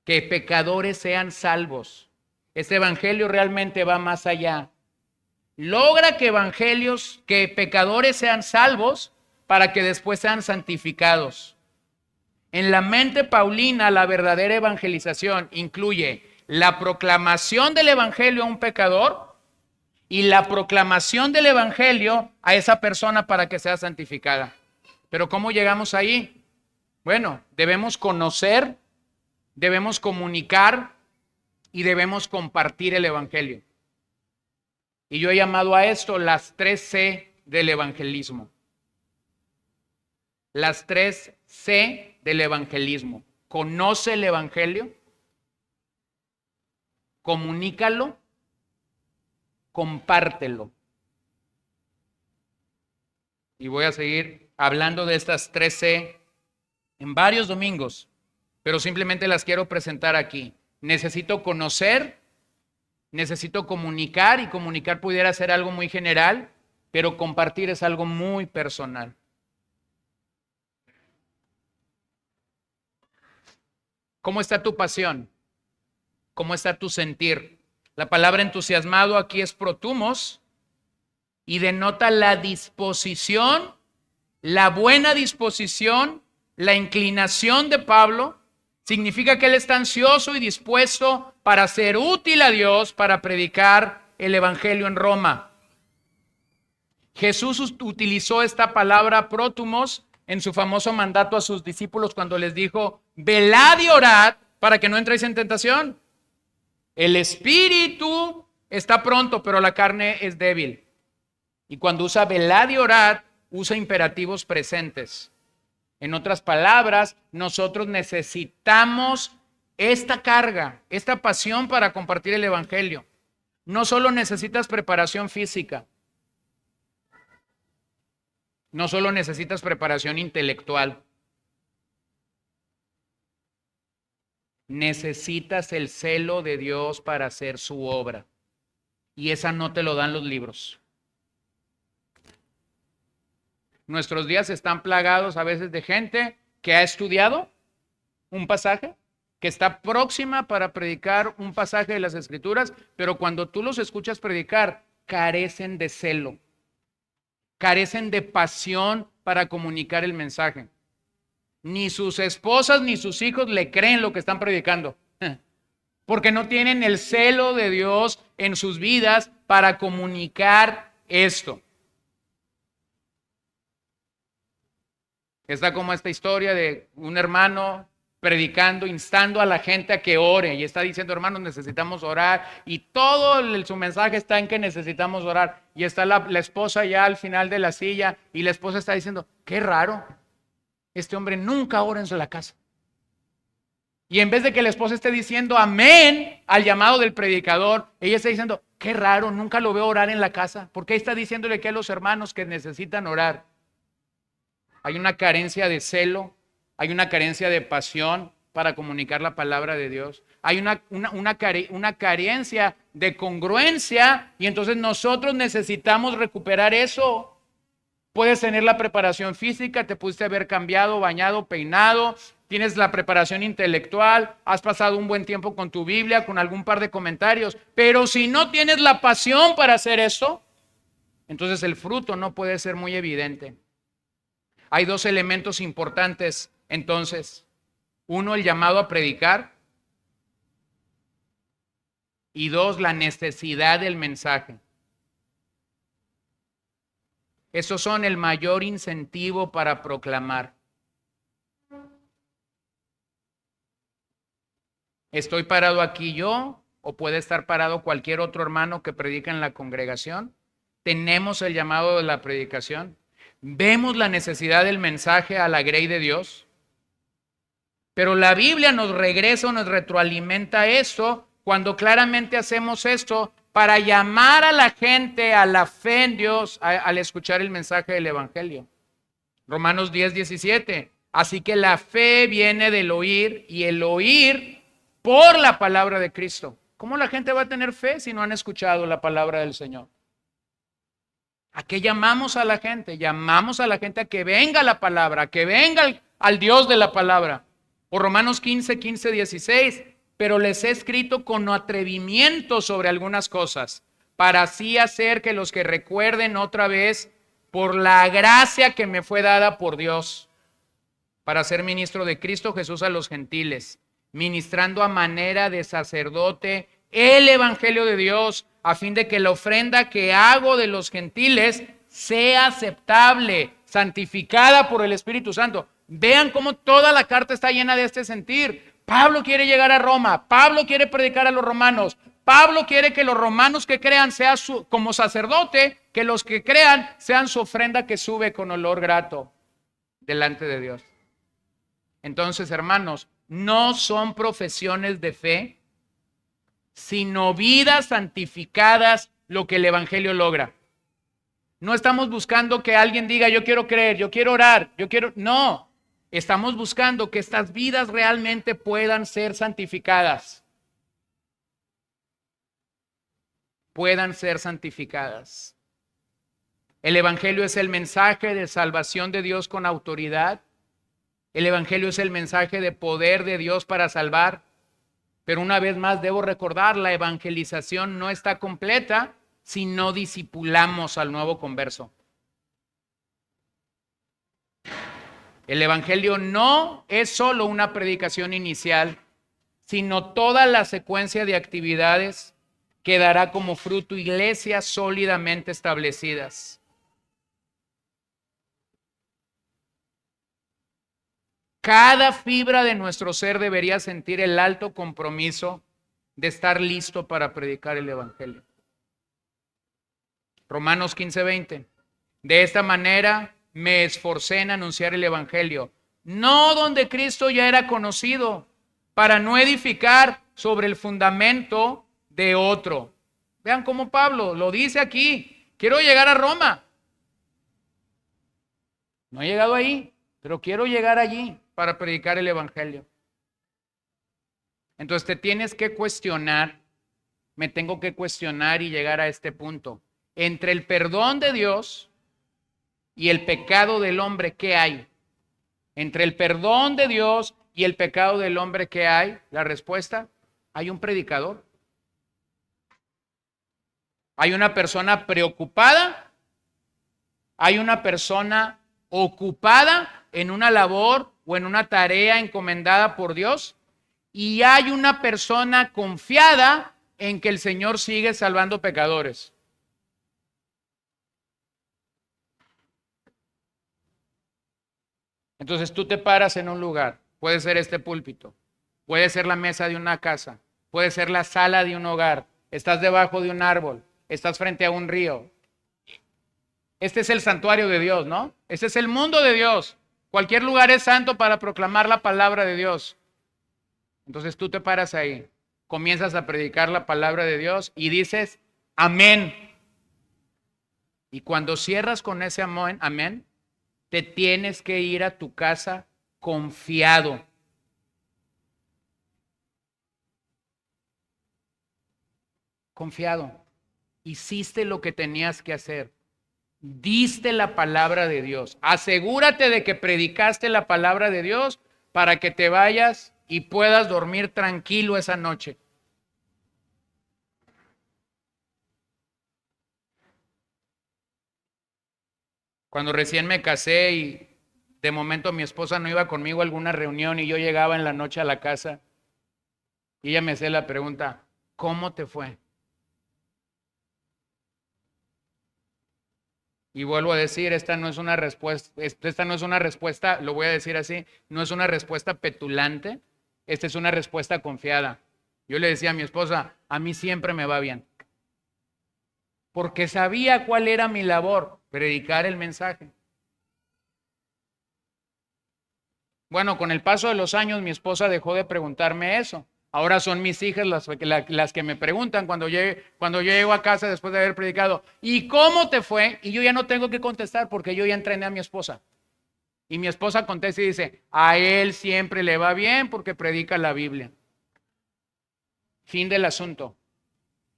que pecadores sean salvos. Este evangelio realmente va más allá. Logra que pecadores sean salvos para que después sean santificados. En la mente paulina, la verdadera evangelización incluye la proclamación del evangelio a un pecador y la proclamación del evangelio a esa persona para que sea santificada. Pero ¿cómo llegamos ahí? Bueno, debemos conocer, debemos comunicar y debemos compartir el evangelio. Y yo he llamado a esto las 3C del evangelismo. Las 3C del evangelismo. Conoce el evangelio, comunícalo, compártelo. Y voy a seguir hablando de estas 3C en varios domingos, pero simplemente las quiero presentar aquí. Necesito conocer, necesito comunicar, y comunicar pudiera ser algo muy general, pero compartir es algo muy personal. ¿Cómo está tu pasión? ¿Cómo está tu sentir? La palabra entusiasmado aquí es protumos y denota la disposición, la buena disposición, la inclinación de Pablo. Significa que él está ansioso y dispuesto para ser útil a Dios, para predicar el evangelio en Roma. Jesús utilizó esta palabra prótumos en su famoso mandato a sus discípulos cuando les dijo: velad y orad para que no entréis en tentación. El espíritu está pronto, pero la carne es débil. Y cuando usa velad y orad, usa imperativos presentes. En otras palabras, nosotros necesitamos esta carga, esta pasión para compartir el evangelio. No solo necesitas preparación física, no solo necesitas preparación intelectual, necesitas el celo de Dios para hacer su obra. Y esa no te lo dan los libros. Nuestros días están plagados a veces de gente que ha estudiado un pasaje, que está próxima para predicar un pasaje de las Escrituras, pero cuando tú los escuchas predicar, carecen de celo, carecen de pasión para comunicar el mensaje. Ni sus esposas ni sus hijos le creen lo que están predicando, porque no tienen el celo de Dios en sus vidas para comunicar esto. Está como esta historia de un hermano predicando, instando a la gente a que ore, y está diciendo: hermanos, necesitamos orar, y todo su mensaje está en que necesitamos orar, y está la esposa ya al final de la silla, y la esposa está diciendo: qué raro, este hombre nunca ora en la casa. Y en vez de que la esposa esté diciendo amén al llamado del predicador, ella está diciendo: qué raro, nunca lo veo orar en la casa. ¿Por qué está diciéndole que a los hermanos que necesitan orar? Hay una carencia de celo, hay una carencia de pasión para comunicar la palabra de Dios. Hay una carencia de congruencia, y entonces nosotros necesitamos recuperar eso. Puedes tener la preparación física, te pudiste haber cambiado, bañado, peinado, tienes la preparación intelectual, has pasado un buen tiempo con tu Biblia, con algún par de comentarios, pero si no tienes la pasión para hacer eso, entonces el fruto no puede ser muy evidente. Hay dos elementos importantes entonces. Uno, el llamado a predicar, y dos, la necesidad del mensaje. Esos son el mayor incentivo para proclamar. ¿Estoy parado aquí yo, o puede estar parado cualquier otro hermano que predica en la congregación? ¿Tenemos el llamado de la predicación? ¿Vemos la necesidad del mensaje a la grey de Dios? Pero la Biblia nos regresa o nos retroalimenta esto cuando claramente hacemos esto para llamar a la gente a la fe en Dios al escuchar el mensaje del evangelio. Romanos 10:17. Así que la fe viene del oír, y el oír por la palabra de Cristo. ¿Cómo la gente va a tener fe si no han escuchado la palabra del Señor? ¿A qué llamamos a la gente? Llamamos a la gente a que venga la palabra, a que venga al Dios de la palabra. Por Romanos 15, 15, 16. Pero les he escrito con atrevimiento sobre algunas cosas, para así hacer que los que recuerden otra vez por la gracia que me fue dada por Dios, para ser ministro de Cristo Jesús a los gentiles, ministrando a manera de sacerdote el evangelio de Dios, a fin de que la ofrenda que hago de los gentiles sea aceptable, santificada por el Espíritu Santo. Vean cómo toda la carta está llena de este sentir. Pablo quiere llegar a Roma, Pablo quiere predicar a los romanos, Pablo quiere que los romanos que crean sea como sacerdote, que los que crean sean su ofrenda que sube con olor grato delante de Dios. Entonces, hermanos, no son profesiones de fe, sino vidas santificadas lo que el evangelio logra. No estamos buscando que alguien diga yo quiero creer, yo quiero orar, no. Estamos buscando que estas vidas realmente puedan ser santificadas. Puedan ser santificadas. El evangelio es el mensaje de salvación de Dios con autoridad. El evangelio es el mensaje de poder de Dios para salvar. Pero una vez más debo recordar, la evangelización no está completa si no discipulamos al nuevo converso. El evangelio no es solo una predicación inicial, sino toda la secuencia de actividades que dará como fruto iglesias sólidamente establecidas. Cada fibra de nuestro ser debería sentir el alto compromiso de estar listo para predicar el evangelio. Romanos 15:20. De esta manera me esforcé en anunciar el evangelio, no donde Cristo ya era conocido, para no edificar sobre el fundamento de otro. Vean cómo Pablo lo dice aquí. Quiero llegar a Roma. No he llegado ahí, pero quiero llegar allí para predicar el evangelio. Entonces te tienes que cuestionar, me tengo que cuestionar y llegar a este punto. Entre el perdón de Dios y el pecado del hombre, ¿qué hay? Entre el perdón de Dios y el pecado del hombre, ¿qué hay? La respuesta, hay un predicador. Hay una persona preocupada, hay una persona ocupada en una labor o en una tarea encomendada por Dios, y hay una persona confiada en que el Señor sigue salvando pecadores. Entonces tú te paras en un lugar, puede ser este púlpito, puede ser la mesa de una casa, puede ser la sala de un hogar, estás debajo de un árbol, estás frente a un río. Este es el santuario de Dios, ¿no? Este es el mundo de Dios. Cualquier lugar es santo para proclamar la palabra de Dios. Entonces tú te paras ahí, comienzas a predicar la palabra de Dios y dices, amén. Y cuando cierras con ese amén, te tienes que ir a tu casa confiado. Confiado. Hiciste lo que tenías que hacer. Diste la palabra de Dios. Asegúrate de que predicaste la palabra de Dios para que te vayas y puedas dormir tranquilo esa noche. Cuando recién me casé y de momento mi esposa no iba conmigo a alguna reunión y yo llegaba en la noche a la casa y ella me hacía la pregunta, ¿cómo te fue? Y vuelvo a decir, esta no es una respuesta, lo voy a decir así, no es una respuesta petulante, esta es una respuesta confiada. Yo le decía a mi esposa, a mí siempre me va bien. Porque sabía cuál era mi labor, predicar el mensaje. Bueno, con el paso de los años mi esposa dejó de preguntarme eso. Ahora son mis hijas las que me preguntan cuando yo llego a casa después de haber predicado, ¿y cómo te fue? Y yo ya no tengo que contestar porque yo ya entrené a mi esposa. Y mi esposa contesta y dice, a él siempre le va bien porque predica la Biblia. Fin del asunto.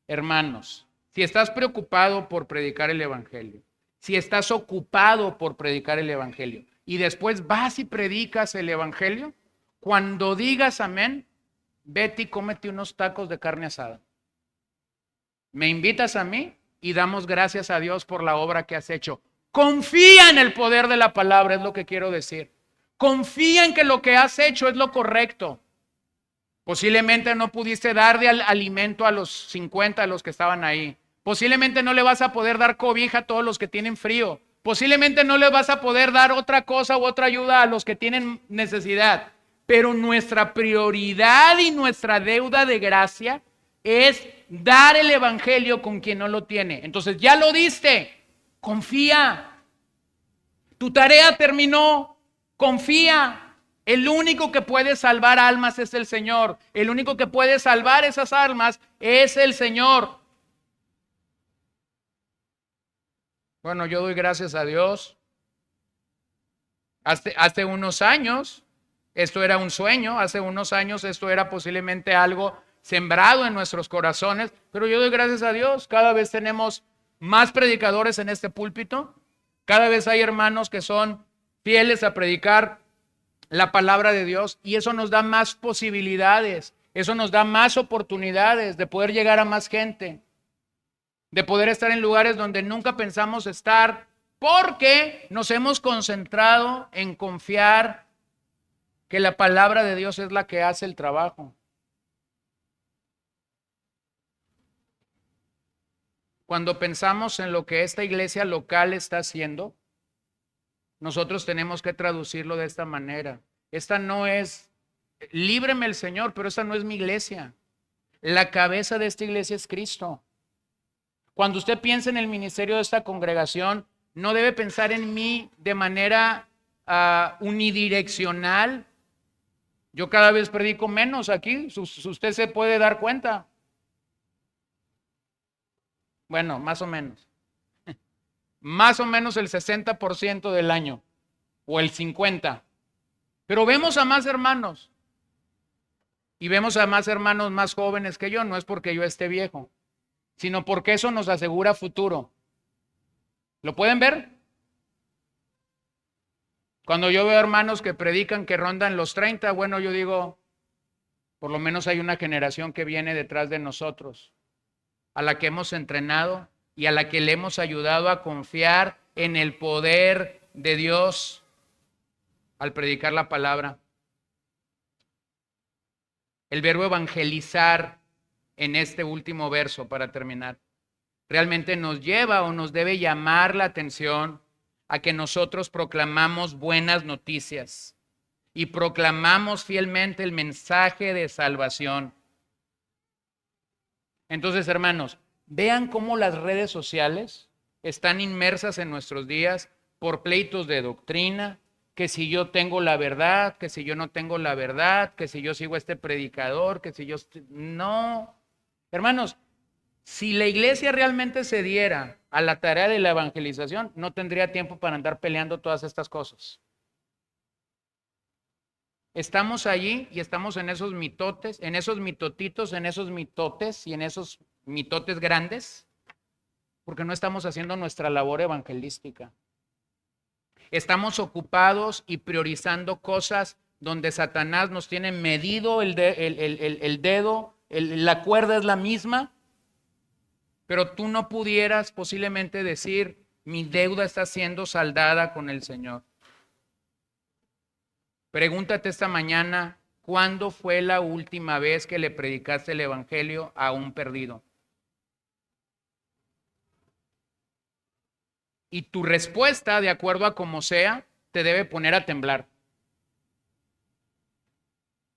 Hermanos, si estás preocupado por predicar el evangelio, si estás ocupado por predicar el evangelio y después vas y predicas el evangelio, cuando digas amén, vete y cómete unos tacos de carne asada. Me invitas a mí y damos gracias a Dios por la obra que has hecho. Confía en el poder de la palabra, es lo que quiero decir. Confía en que lo que has hecho es lo correcto. Posiblemente no pudiste dar de alimento a los 50, a los que estaban ahí. Posiblemente no le vas a poder dar cobija a todos los que tienen frío. Posiblemente no le vas a poder dar otra cosa u otra ayuda a los que tienen necesidad. Pero nuestra prioridad y nuestra deuda de gracia es dar el evangelio con quien no lo tiene. Entonces ya lo diste, confía. Tu tarea terminó, confía. El único que puede salvar almas es el Señor. El único que puede salvar esas almas es el Señor. Bueno, yo doy gracias a Dios. Hace unos años, esto era un sueño. Hace unos años, esto era posiblemente algo sembrado en nuestros corazones. Pero yo doy gracias a Dios. Cada vez tenemos más predicadores en este púlpito. Cada vez hay hermanos que son fieles a predicar la palabra de Dios, y eso nos da más posibilidades, eso nos da más oportunidades de poder llegar a más gente, de poder estar en lugares donde nunca pensamos estar, porque nos hemos concentrado en confiar que la palabra de Dios es la que hace el trabajo. Cuando pensamos en lo que esta iglesia local está haciendo, nosotros tenemos que traducirlo de esta manera. Esta no es, líbreme el Señor, pero esta no es mi iglesia. La cabeza de esta iglesia es Cristo. Cuando usted piensa en el ministerio de esta congregación, no debe pensar en mí de manera unidireccional. Yo cada vez predico menos aquí, usted se puede dar cuenta. Bueno, más o menos. Más o menos el 60% del año, o el 50%. Pero vemos a más hermanos, y vemos a más hermanos más jóvenes que yo, no es porque yo esté viejo, sino porque eso nos asegura futuro. ¿Lo pueden ver? Cuando yo veo hermanos que predican que rondan los 30, bueno, yo digo, por lo menos hay una generación que viene detrás de nosotros, a la que hemos entrenado y a la que le hemos ayudado a confiar en el poder de Dios al predicar la palabra. El verbo evangelizar en este último verso, para terminar, realmente nos lleva o nos debe llamar la atención a que nosotros proclamamos buenas noticias y proclamamos fielmente el mensaje de salvación. Entonces, hermanos, vean cómo las redes sociales están inmersas en nuestros días por pleitos de doctrina, que si yo tengo la verdad, que si yo no tengo la verdad, que si yo sigo a este predicador, que si yo... No, hermanos, si la iglesia realmente se diera a la tarea de la evangelización, no tendría tiempo para andar peleando todas estas cosas. Estamos allí y estamos en esos mitotes, en esos mitotitos, en esos mitotes y en esos mitotes grandes, porque no estamos haciendo nuestra labor evangelística. Estamos ocupados y priorizando cosas donde Satanás nos tiene medido el dedo, la cuerda es la misma, pero tú no pudieras posiblemente decir, mi deuda está siendo saldada con el Señor. Pregúntate esta mañana, ¿cuándo fue la última vez que le predicaste el evangelio a un perdido? Y tu respuesta, de acuerdo a como sea, te debe poner a temblar.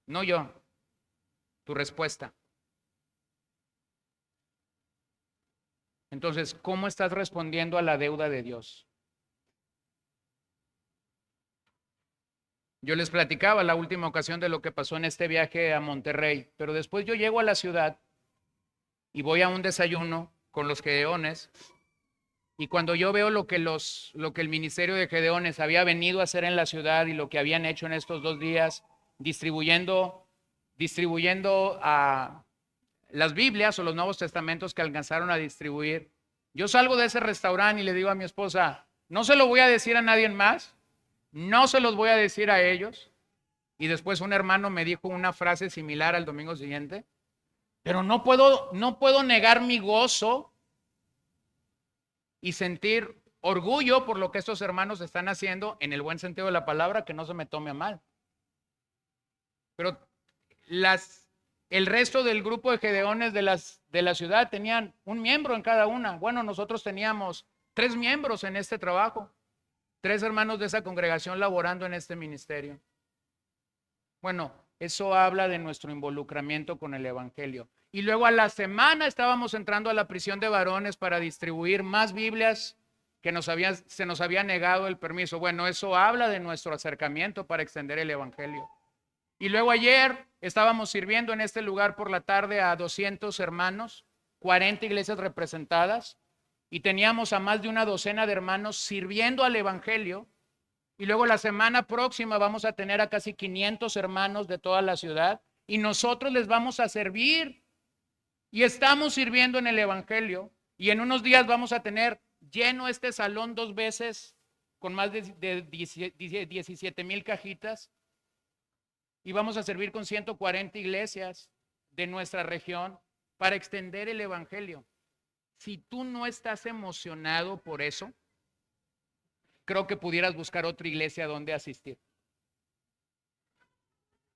No yo, tu respuesta. Entonces, ¿cómo estás respondiendo a la deuda de Dios? Yo les platicaba la última ocasión de lo que pasó en este viaje a Monterrey, pero después yo llego a la ciudad y voy a un desayuno con los gedeones, y cuando yo veo lo que el ministerio de gedeones había venido a hacer en la ciudad y lo que habían hecho en estos 2 días, distribuyendo a las Biblias o los Nuevos Testamentos que alcanzaron a distribuir, Yo salgo de ese restaurante y le digo a mi esposa, no se lo voy a decir a nadie más, no se los voy a decir a ellos. Y después un hermano me dijo una frase similar al domingo siguiente, pero no puedo negar mi gozo y sentir orgullo por lo que estos hermanos están haciendo, en el buen sentido de la palabra, que no se me tome a mal. Pero el resto del grupo de gedeones de la ciudad tenían un miembro en cada una. Bueno, nosotros teníamos 3 miembros en este trabajo, 3 hermanos de esa congregación laborando en este ministerio. Bueno, eso habla de nuestro involucramiento con el evangelio. Y luego a la semana estábamos entrando a la prisión de varones para distribuir más Biblias que se nos había negado el permiso. Bueno, eso habla de nuestro acercamiento para extender el evangelio. Y luego ayer estábamos sirviendo en este lugar por la tarde a 200 hermanos, 40 iglesias representadas, y teníamos a más de una docena de hermanos sirviendo al evangelio. Y luego la semana próxima vamos a tener a casi 500 hermanos de toda la ciudad y nosotros les vamos a servir. Y estamos sirviendo en el evangelio. Y en unos días vamos a tener lleno este salón 2 veces con más de 17,000 cajitas. Y vamos a servir con 140 iglesias de nuestra región para extender el evangelio. Si tú no estás emocionado por eso, creo que pudieras buscar otra iglesia donde asistir.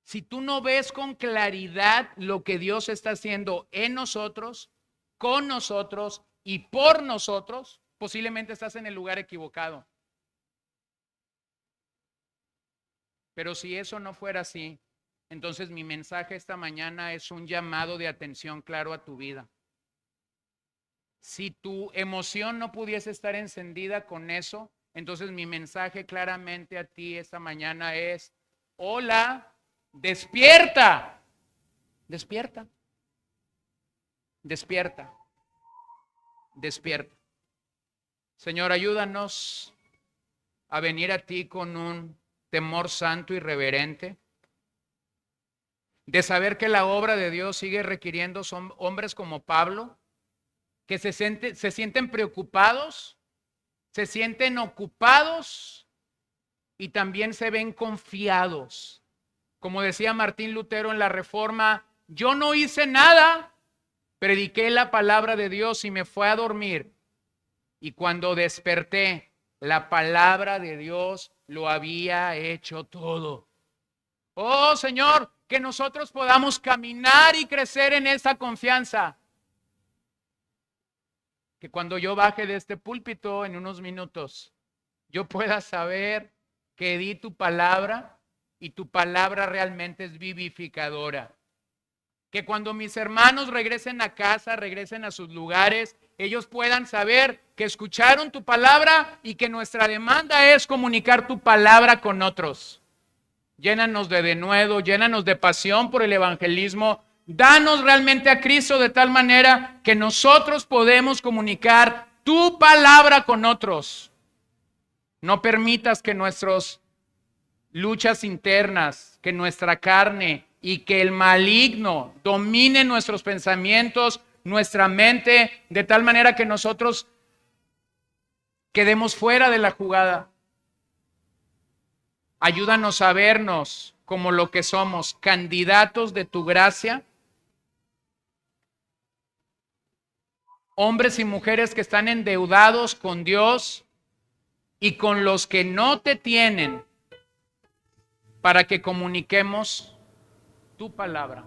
Si tú no ves con claridad lo que Dios está haciendo en nosotros, con nosotros y por nosotros, posiblemente estás en el lugar equivocado. Pero si eso no fuera así, entonces mi mensaje esta mañana es un llamado de atención claro a tu vida. Si tu emoción no pudiese estar encendida con eso, entonces mi mensaje claramente a ti esta mañana es: hola, despierta, despierta, despierta, despierta. Señor, ayúdanos a venir a ti con un temor santo y reverente, de saber que la obra de Dios sigue requiriendo hombres como Pablo, que se sienten preocupados, se sienten ocupados y también se ven confiados. Como decía Martín Lutero en la Reforma, yo no hice nada, prediqué la palabra de Dios y me fui a dormir. Y cuando desperté, la palabra de Dios lo había hecho todo. Oh Señor, que nosotros podamos caminar y crecer en esa confianza. Que cuando yo baje de este púlpito en unos minutos, yo pueda saber que di tu palabra y tu palabra realmente es vivificadora. Que cuando mis hermanos regresen a casa, regresen a sus lugares, ellos puedan saber que escucharon tu palabra y que nuestra demanda es comunicar tu palabra con otros. Llénanos de denuedo, llénanos de pasión por el evangelismo. Danos realmente a Cristo de tal manera que nosotros podemos comunicar tu palabra con otros. No permitas que nuestras luchas internas, que nuestra carne y que el maligno domine nuestros pensamientos, nuestra mente, de tal manera que nosotros quedemos fuera de la jugada. Ayúdanos a vernos como lo que somos, candidatos de tu gracia, hombres y mujeres que están endeudados con Dios y con los que no te tienen, para que comuniquemos tu palabra.